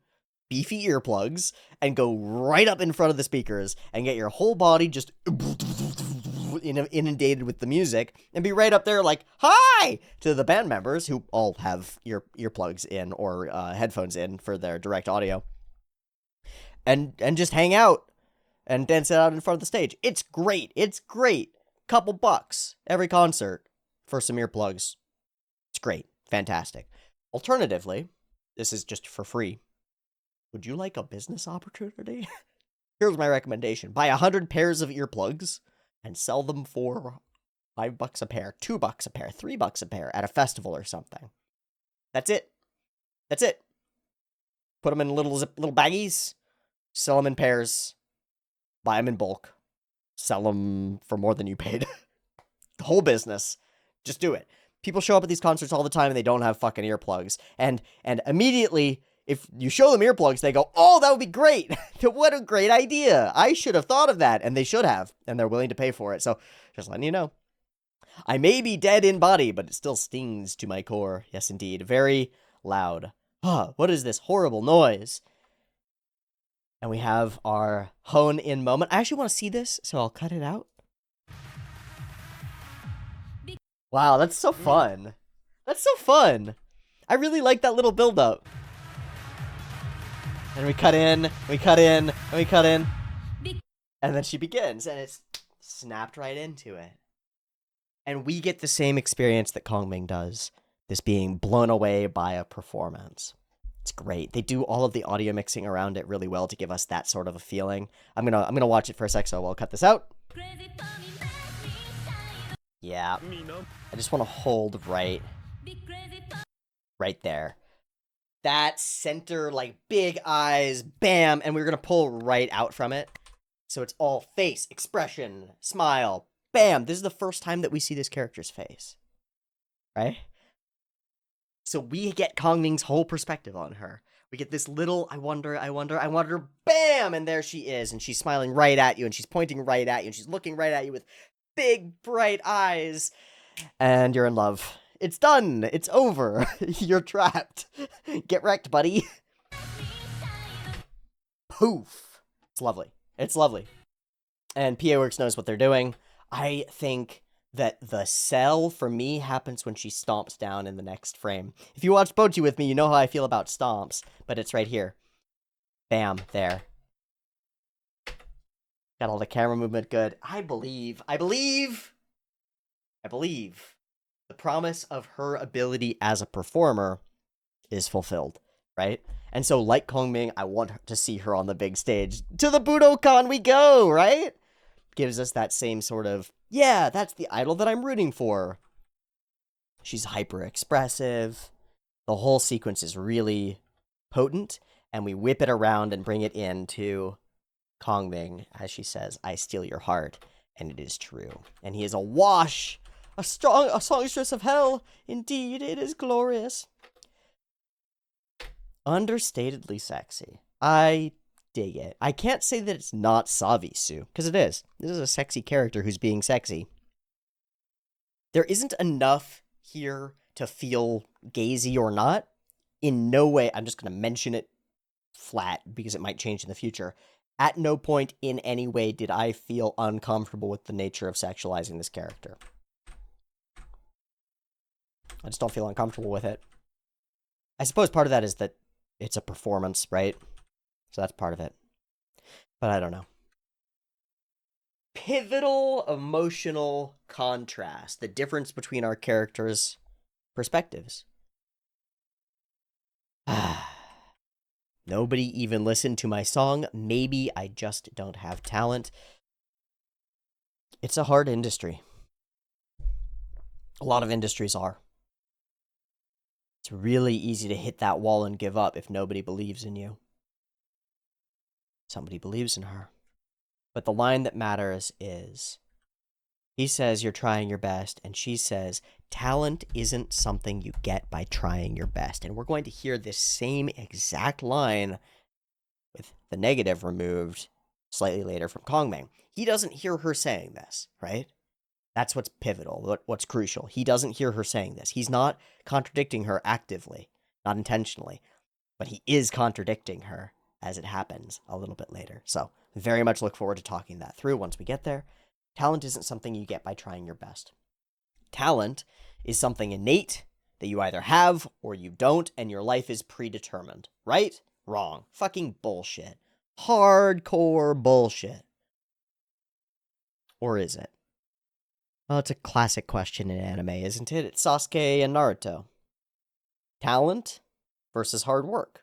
beefy earplugs and go right up in front of the speakers and get your whole body just inundated with the music and be right up there like, hi, to the band members who all have earplugs in or headphones in for their direct audio. And just hang out and dance it out in front of the stage. It's great. It's great. Couple bucks every concert for some earplugs. It's great. Fantastic. Alternatively, this is just for free. Would you like a business opportunity? Here's my recommendation. Buy 100 pairs of earplugs and sell them for $5 a pair, $2 a pair, $3 a pair at a festival or something. That's it. That's it. Put them in little baggies, sell them in pairs, buy them in bulk, sell them for more than you paid. The whole business. Just do it. People show up at these concerts all the time and they don't have fucking earplugs. And immediately if you show them earplugs, they go, oh, that would be great. What a great idea. I should have thought of that. And they should have. And they're willing to pay for it. So just letting you know. I may be dead in body, but it still stings to my core. Yes, indeed. Very loud. What is this horrible noise? And we have our hone-in moment. I actually want to see this, so I'll cut it out. Wow, that's so fun. That's so fun. I really like that little build-up. And we cut in, we cut in, and we cut in. And then she begins, and it's snapped right into it. And we get the same experience that Kongming does. This being blown away by a performance. It's great. They do all of the audio mixing around it really well to give us that sort of a feeling. I'm gonna watch it for a sec, so I'll cut this out. Yeah. I just want to hold right there. That center, like, big eyes, bam, and we're gonna pull right out from it. So it's all face, expression, smile, bam. This is the first time that we see this character's face. Right? So we get Kongming's whole perspective on her. We get this little, I wonder, bam! And there she is, and she's smiling right at you, and she's pointing right at you, and she's looking right at you with big, bright eyes. And you're in love. It's done! It's over! You're trapped. Get wrecked, buddy. Poof! It's lovely. It's lovely. And PA Works knows what they're doing. I think that the sell for me happens when she stomps down in the next frame. If you watch Bochi with me, you know how I feel about stomps, but it's right here. Bam, there. Got all the camera movement good. I believe the promise of her ability as a performer is fulfilled, right? And so, like Kongming, I want to see her on the big stage. To the Budokan we go, right? Gives us that same sort of, yeah, that's the idol that I'm rooting for. She's hyper-expressive. The whole sequence is really potent, and we whip it around and bring it into Kongming, as she says, I steal your heart, and it is true. And he is awash, a songstress of hell. Indeed, it is glorious. Understatedly sexy. I dig it. I can't say that it's not Savisu, because it is. This is a sexy character who's being sexy. There isn't enough here to feel gazy or not. In no way, I'm just going to mention it flat, because it might change in the future. At no point in any way did I feel uncomfortable with the nature of sexualizing this character. I just don't feel uncomfortable with it. I suppose part of that is that it's a performance, right? So that's part of it. But I don't know. Pivotal emotional contrast. The difference between our characters' perspectives. Nobody even listened to my song. Maybe I just don't have talent. It's a hard industry. A lot of industries are. It's really easy to hit that wall and give up if nobody believes in you. Somebody believes in her. But the line that matters is, he says you're trying your best, and she says, talent isn't something you get by trying your best. And we're going to hear this same exact line with the negative removed slightly later from Kongming. He doesn't hear her saying this, right? That's what's pivotal, what's crucial. He doesn't hear her saying this. He's not contradicting her actively, not intentionally, but he is contradicting her as it happens a little bit later. So very much look forward to talking that through once we get there. Talent isn't something you get by trying your best. Talent is something innate that you either have or you don't, and your life is predetermined. Right? Wrong. Fucking bullshit. Hardcore bullshit. Or is it? Well, it's a classic question in anime, isn't it? It's Sasuke and Naruto. Talent versus hard work.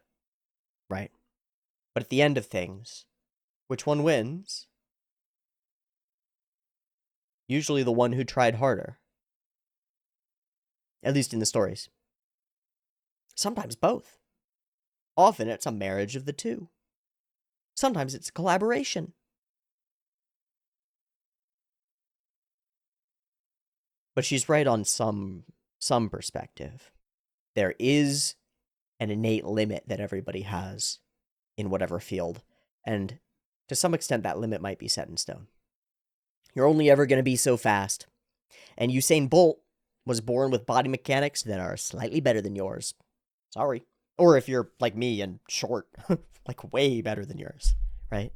Right? But at the end of things, which one wins? Usually the one who tried harder. At least in the stories. Sometimes both. Often it's a marriage of the two. Sometimes it's a collaboration. But she's right on some perspective. There is an innate limit that everybody has in whatever field. And to some extent, that limit might be set in stone. You're only ever going to be so fast. And Usain Bolt was born with body mechanics that are slightly better than yours. Sorry. Or if you're like me and short, like way better than yours, right?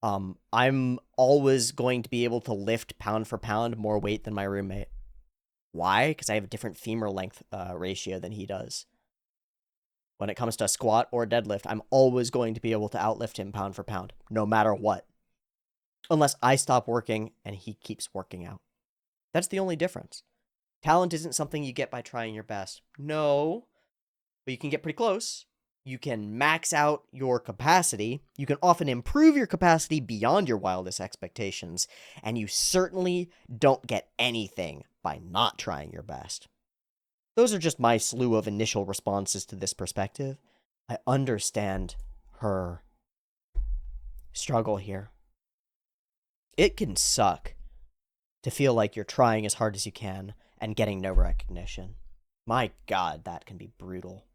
I'm always going to be able to lift pound for pound more weight than my roommate. Why? Because I have a different femur length ratio than he does. When it comes to squat or deadlift, I'm always going to be able to outlift him pound for pound, no matter what. Unless I stop working and he keeps working out. That's the only difference. Talent isn't something you get by trying your best. No, but you can get pretty close. You can max out your capacity. You can often improve your capacity beyond your wildest expectations. And you certainly don't get anything by not trying your best. Those are just my slew of initial responses to this perspective. I understand her struggle here. It can suck to feel like you're trying as hard as you can and getting no recognition. My God, that can be brutal.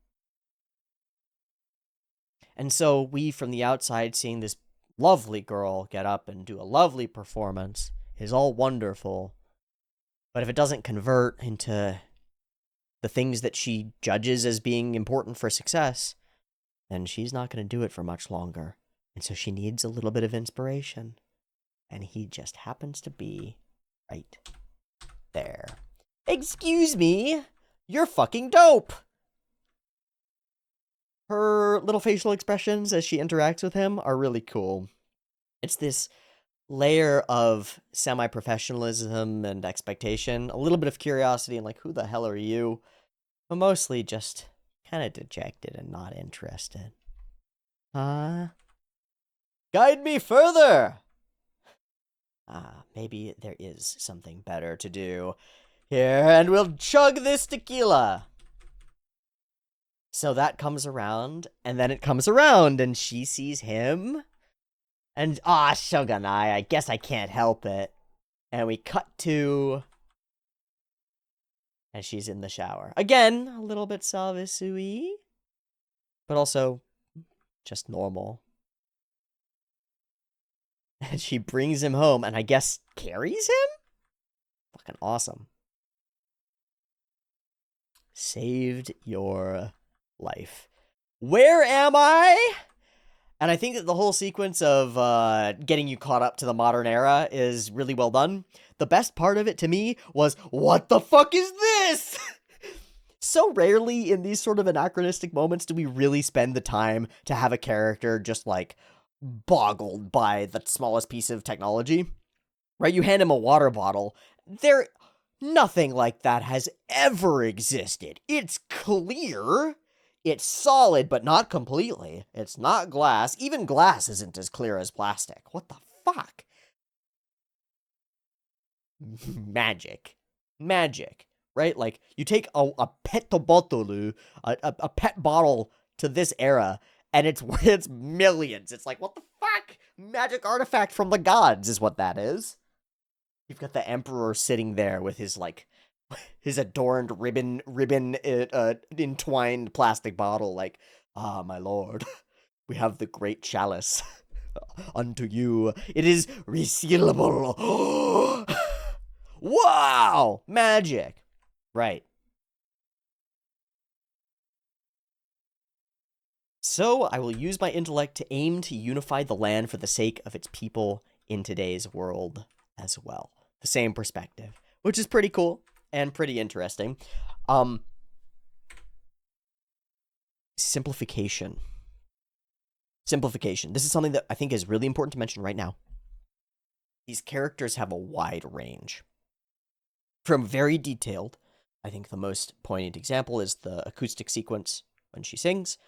And so we from the outside seeing this lovely girl get up and do a lovely performance is all wonderful. But if it doesn't convert into the things that she judges as being important for success, then she's not going to do it for much longer. And so she needs a little bit of inspiration. And he just happens to be right there. Excuse me, you're fucking dope. Her little facial expressions as she interacts with him are really cool. It's this layer of semi-professionalism and expectation, a little bit of curiosity and like, who the hell are you? But mostly just kind of dejected and not interested. Guide me further! Maybe there is something better to do here, and we'll chug this tequila. So that comes around, and then it comes around, and she sees him, and, Shogunai, I guess I can't help it. And we cut to, and she's in the shower. Again, a little bit savisui, but also just normal. And she brings him home, and I guess carries him? Fucking awesome. Saved your life. Where am I? And I think that the whole sequence of getting you caught up to the modern era is really well done. The best part of it to me was, what the fuck is this? So rarely in these sort of anachronistic moments do we really spend the time to have a character just like boggled by the smallest piece of technology, right? You hand him a water bottle. Nothing like that has ever existed. It's clear. It's solid, but not completely. It's not glass. Even glass isn't as clear as plastic. What the fuck? Magic, right? Like, you take a pet bottle, a pet bottle to this era, and it's worth millions. It's like, what the fuck? Magic artifact from the gods is what that is. You've got the emperor sitting there with his, like, his adorned ribbon entwined plastic bottle, like, my lord, we have the great chalice unto you. It is resealable. Wow! Magic. Right. So I will use my intellect to aim to unify the land for the sake of its people in today's world as well. The same perspective, which is pretty cool and pretty interesting. Simplification. This is something that I think is really important to mention right now. These characters have a wide range. From very detailed, I think the most poignant example is the acoustic sequence when she sings.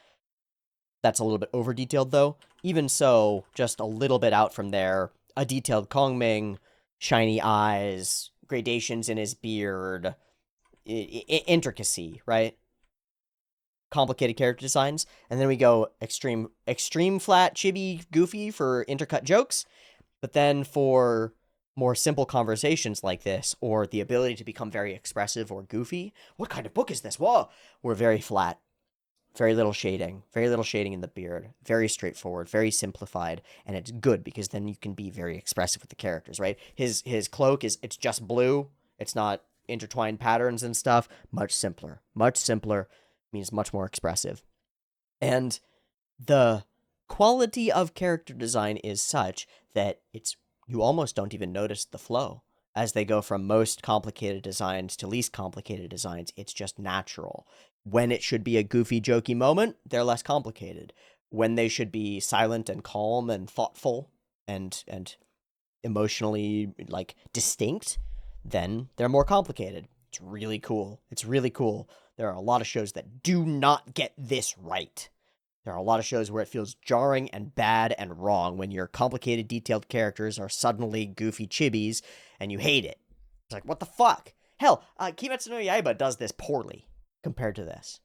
That's a little bit over-detailed, though. Even so, just a little bit out from there, a detailed Kongming, shiny eyes, gradations in his beard, intricacy, right? Complicated character designs. And then we go extreme flat, chibi, goofy for intercut jokes. But then for more simple conversations like this, or the ability to become very expressive or goofy, what kind of book is this? Whoa! Were very flat. Very little shading in the beard, very straightforward, very simplified, and it's good because then you can be very expressive with the characters, right? His cloak it's just blue. It's not intertwined patterns and stuff. Much simpler, means much more expressive. And the quality of character design is such that you almost don't even notice the flow as they go from most complicated designs to least complicated designs. It's just natural. When it should be a goofy, jokey moment, they're less complicated. When they should be silent and calm and thoughtful and emotionally like distinct, then they're more complicated. It's really cool. It's really cool. There are a lot of shows that do not get this right. There are a lot of shows where it feels jarring and bad and wrong when your complicated, detailed characters are suddenly goofy chibis and you hate it. It's like, what the fuck? Hell, Kimetsu no Yaiba does this poorly compared to this.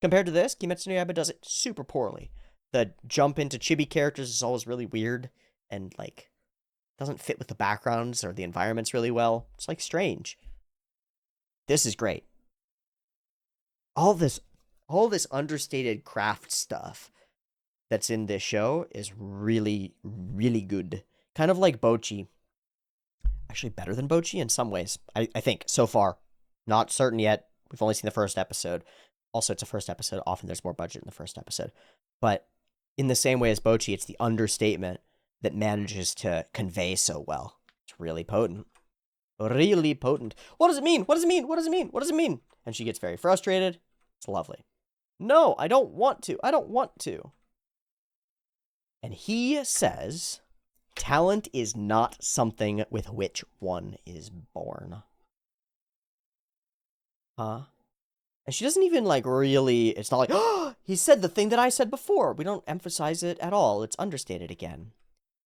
Compared to this, Kimetsu no Yaiba does it super poorly. The jump into chibi characters is always really weird and, like, doesn't fit with the backgrounds or the environments really well. It's, like, strange. This is great. All this understated craft stuff that's in this show is really, really good. Kind of like Bocchi. Actually, better than Bocchi in some ways, I think, so far. Not certain yet. We've only seen the first episode. Also, it's a first episode. Often there's more budget in the first episode. But in the same way as Bocchi, it's the understatement that manages to convey so well. It's really potent. Really potent. What does it mean? What does it mean? What does it mean? What does it mean? And she gets very frustrated. It's lovely. No, I don't want to. I don't want to. And he says, talent is not something with which one is born. Huh? And she doesn't even, like, really, it's not like, oh, he said the thing that I said before. We don't emphasize it at all. It's understated again.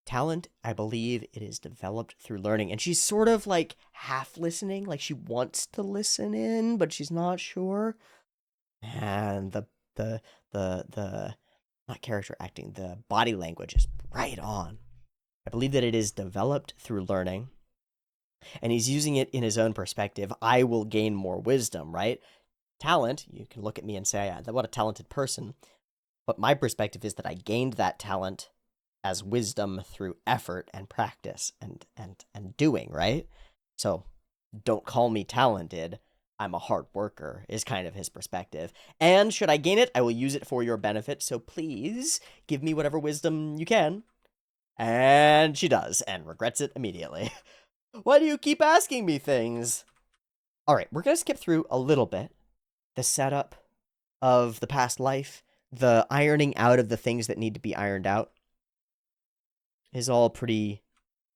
Talent, I believe it is developed through learning. And she's sort of, like, half listening. Like, she wants to listen in, but she's not sure. And the not character acting, the body language is right on. I believe that it is developed through learning. And he's using it in his own perspective. I will gain more wisdom, right? Talent, you can look at me and say, what a talented person. But my perspective is that I gained that talent as wisdom through effort and practice and doing, right? So don't call me talented. I'm a hard worker, is kind of his perspective. And should I gain it, I will use it for your benefit. So please give me whatever wisdom you can. And she does, and regrets it immediately. Why do you keep asking me things? All right, we're going to skip through a little bit. The setup of the past life, the ironing out of the things that need to be ironed out is all pretty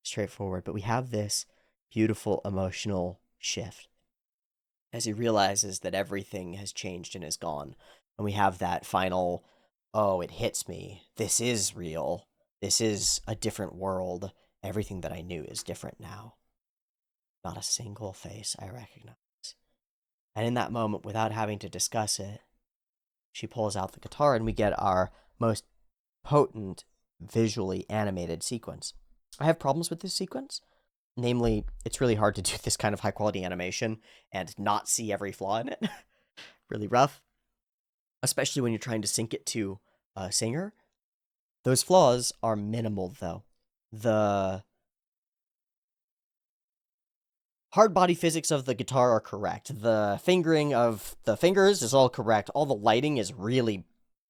straightforward. But we have this beautiful emotional shift as he realizes that everything has changed and is gone. And we have that final, oh, it hits me. This is real. This is a different world. Everything that I knew is different now. Not a single face I recognize. And in that moment, without having to discuss it, she pulls out the guitar and we get our most potent, visually animated sequence. I have problems with this sequence. Namely, it's really hard to do this kind of high-quality animation and not see every flaw in it. Really rough. Especially when you're trying to sync it to a singer. Those flaws are minimal, though. The hard body physics of the guitar are correct. The fingering of the fingers is all correct. All the lighting is really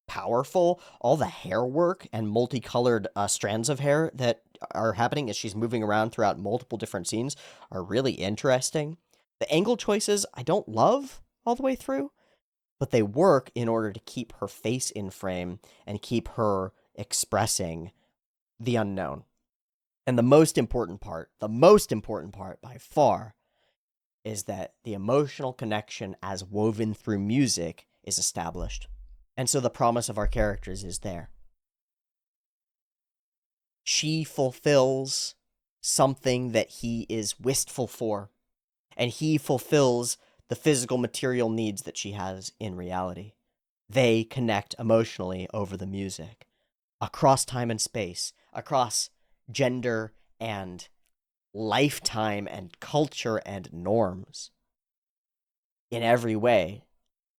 powerful. All the hair work and multicolored strands of hair that are happening as she's moving around throughout multiple different scenes are really interesting. The angle choices I don't love all the way through, but they work in order to keep her face in frame and keep her expressing the unknown. And the most important part by far, is that the emotional connection as woven through music is established. And so the promise of our characters is there. She fulfills something that he is wistful for, and he fulfills the physical material needs that she has in reality. They connect emotionally over the music, across time and space, across gender and lifetime and culture and norms. In every way,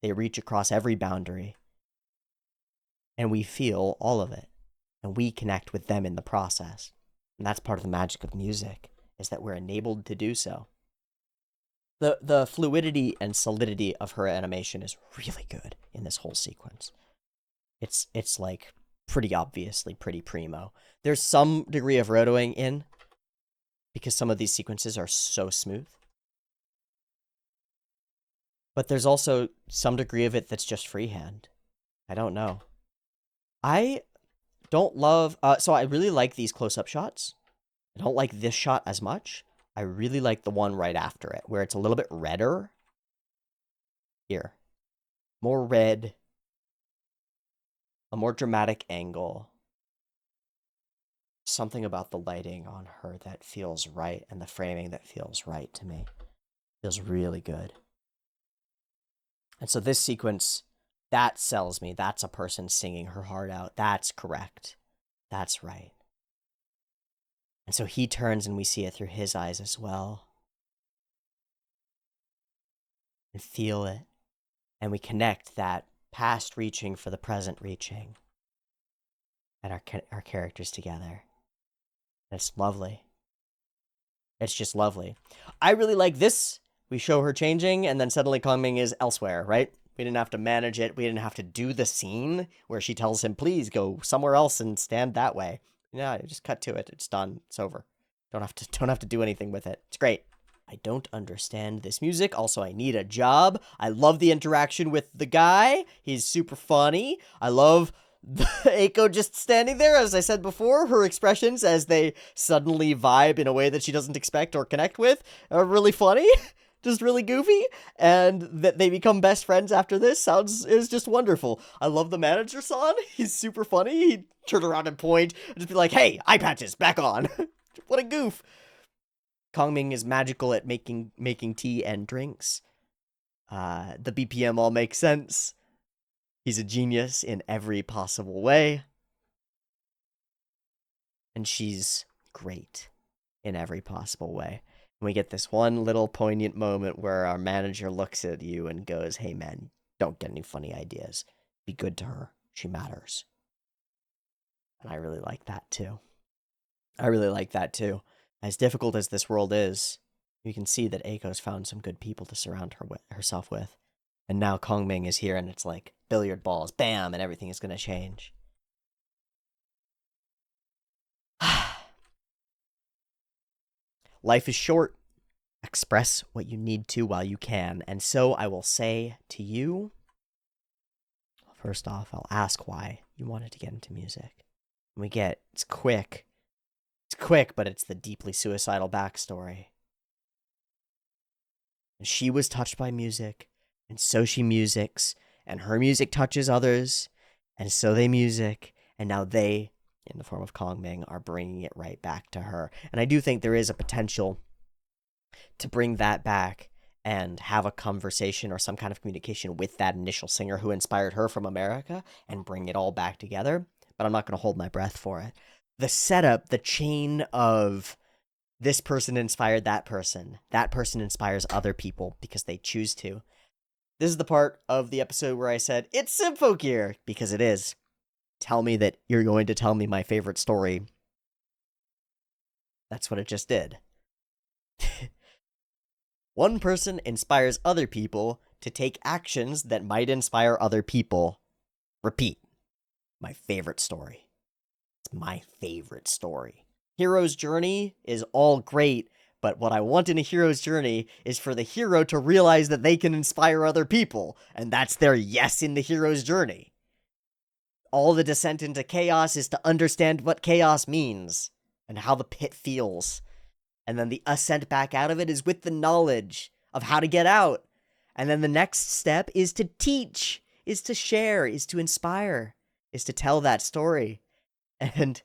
they reach across every boundary, and we feel all of it, and we connect with them in the process. And that's part of the magic of music, is that we're enabled to do so. The fluidity and solidity of her animation is really good in this whole sequence. It's like pretty obviously pretty primo. There's some degree of rotoing in, because some of these sequences are so smooth. But there's also some degree of it that's just freehand. I don't know. I don't love... so I really like these close-up shots. I don't like this shot as much. I really like the one right after it, where it's a little bit redder. Here. More red. A more dramatic angle. Something about the lighting on her that feels right, and the framing that feels right to me. Feels really good. And so this sequence, that sells me. That's a person singing her heart out. That's correct. That's right. And so he turns and we see it through his eyes as well. And feel it. And we connect that past reaching for the present reaching. And our characters together. And it's lovely. It's just lovely. I really like this. We show her changing, and then suddenly Kongming is elsewhere, right? We didn't have to manage it. We didn't have to do the scene where she tells him, please go somewhere else and stand that way. Yeah, just cut to it. It's done. It's over. Don't have to do anything with it. It's great. I don't understand this music. Also, I need a job. I love the interaction with the guy. He's super funny. I love Eiko just standing there, as I said before. Her expressions as they suddenly vibe in a way that she doesn't expect or connect with are really funny. Just really goofy, and that they become best friends after this is just wonderful. I love the manager son. He's super funny. He'd turn around and point and just be like, hey, eye patches, back on. What a goof. Kongming is magical at making tea and drinks. The BPM all makes sense. He's a genius in every possible way. And she's great in every possible way. And we get this one little poignant moment where our manager looks at you and goes, hey man, don't get any funny ideas. Be good to her. She matters. And I really like that too. As difficult as this world is, you can see that Eiko's found some good people to surround herself with. And now Kongming is here, and it's like billiard balls, bam, and everything is going to change. Life is short. Express what you need to while you can. And so I will say to you, first off, I'll ask why you wanted to get into music. And it's quick. It's quick, but it's the deeply suicidal backstory. And she was touched by music, and so she musics, and her music touches others, and so they music, and now they, in the form of Kongming, are bringing it right back to her. And I do think there is a potential to bring that back and have a conversation or some kind of communication with that initial singer who inspired her from America and bring it all back together. But I'm not going to hold my breath for it. The setup, the chain of this person inspired that person inspires other people because they choose to. This is the part of the episode where I said, it's Sympho Gear, because it is. Tell me that you're going to tell me my favorite story. That's what it just did. One person inspires other people to take actions that might inspire other people. Repeat. My favorite story. It's my favorite story. Hero's journey is all great, but what I want in a hero's journey is for the hero to realize that they can inspire other people, and that's their yes in the hero's journey. All the descent into chaos is to understand what chaos means, and how the pit feels. And then the ascent back out of it is with the knowledge of how to get out. And then the next step is to teach, is to share, is to inspire, is to tell that story. And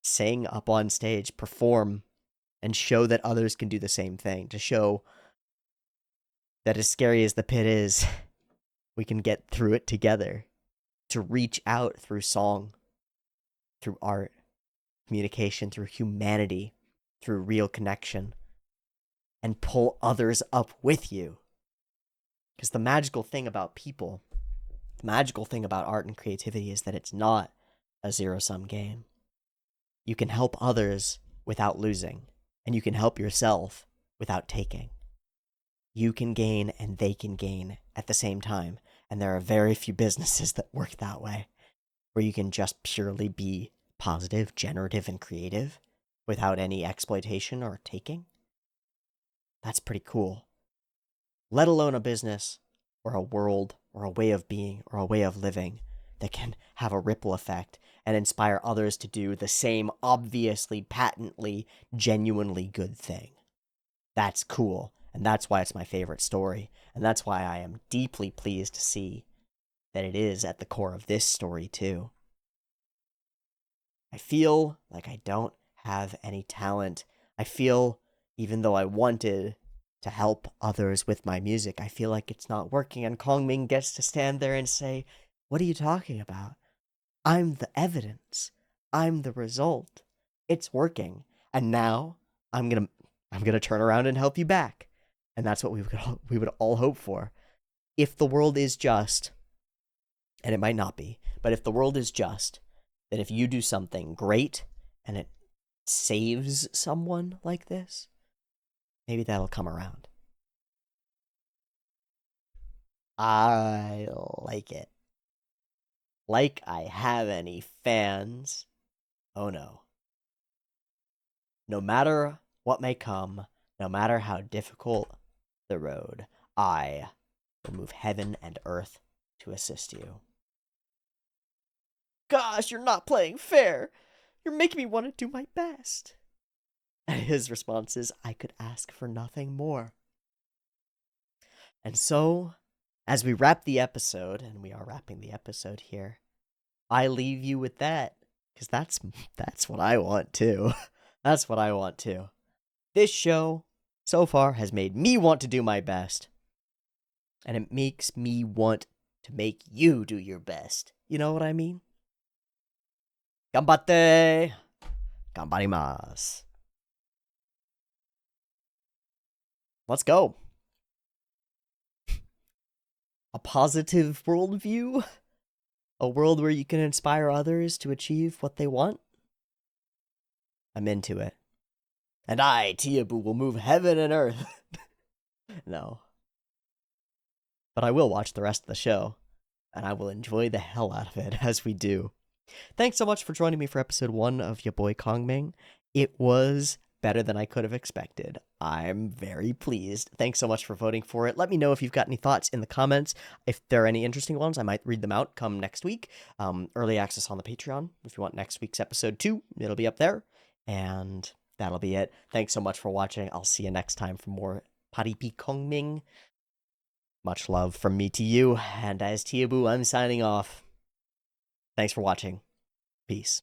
sing up on stage, perform, and show that others can do the same thing. To show that as scary as the pit is, we can get through it together. To reach out through song, through art, communication, through humanity. through real connection and pull others up with you. Because the magical thing about people, the magical thing about art and creativity is that it's not a zero-sum game. You can help others without losing, and you can help yourself without taking. You can gain and they can gain at the same time, and there are very few businesses that work that way, where you can just purely be positive, generative, and creative without any exploitation or taking. That's pretty cool. Let alone a business or a world or a way of being or a way of living that can have a ripple effect and inspire others to do the same obviously, patently, genuinely good thing. That's cool, and that's why it's my favorite story, and that's why I am deeply pleased to see that it is at the core of this story too. I feel like I don't have any talent. I feel, even though I wanted to help others with my music, I feel like it's not working, and Kongming gets to stand there and say, "What are you talking about? I'm the evidence. I'm the result. It's working. And now I'm gonna turn around and help you back." And that's what we would all hope for. If the world is just, and it might not be, but if the world is just, that if you do something great and it saves someone like this, maybe that'll come around. I like it. Like I have any fans. Oh no. No matter what may come, no matter how difficult the road, I will move heaven and earth to assist you. Gosh, you're not playing fair. You're making me want to do my best. And his response is, I could ask for nothing more. And so, as we wrap the episode, and we are wrapping the episode here, I leave you with that, because that's what I want too. That's what I want too. This show, so far, has made me want to do my best. And it makes me want to make you do your best. You know what I mean? Ganbatte! Ganbarimasu. Let's go. A positive worldview? A world where you can inspire others to achieve what they want? I'm into it. And I, Teeaboo, will move heaven and earth. No. But I will watch the rest of the show, and I will enjoy the hell out of it as we do. Thanks so much for joining me for episode 1 of your boy Kongming. It was better than I could have expected. I'm very pleased. Thanks so much for voting for it. Let me know if you've got any thoughts in the comments. If there are any interesting ones, I might read them out come next week. Early access on the Patreon. If you want next week's episode 2, it'll be up there. And that'll be it. Thanks so much for watching. I'll see you next time for more Paripi Koumei. Much love from me to you. And as Teeaboo, I'm signing off. Thanks for watching. Peace.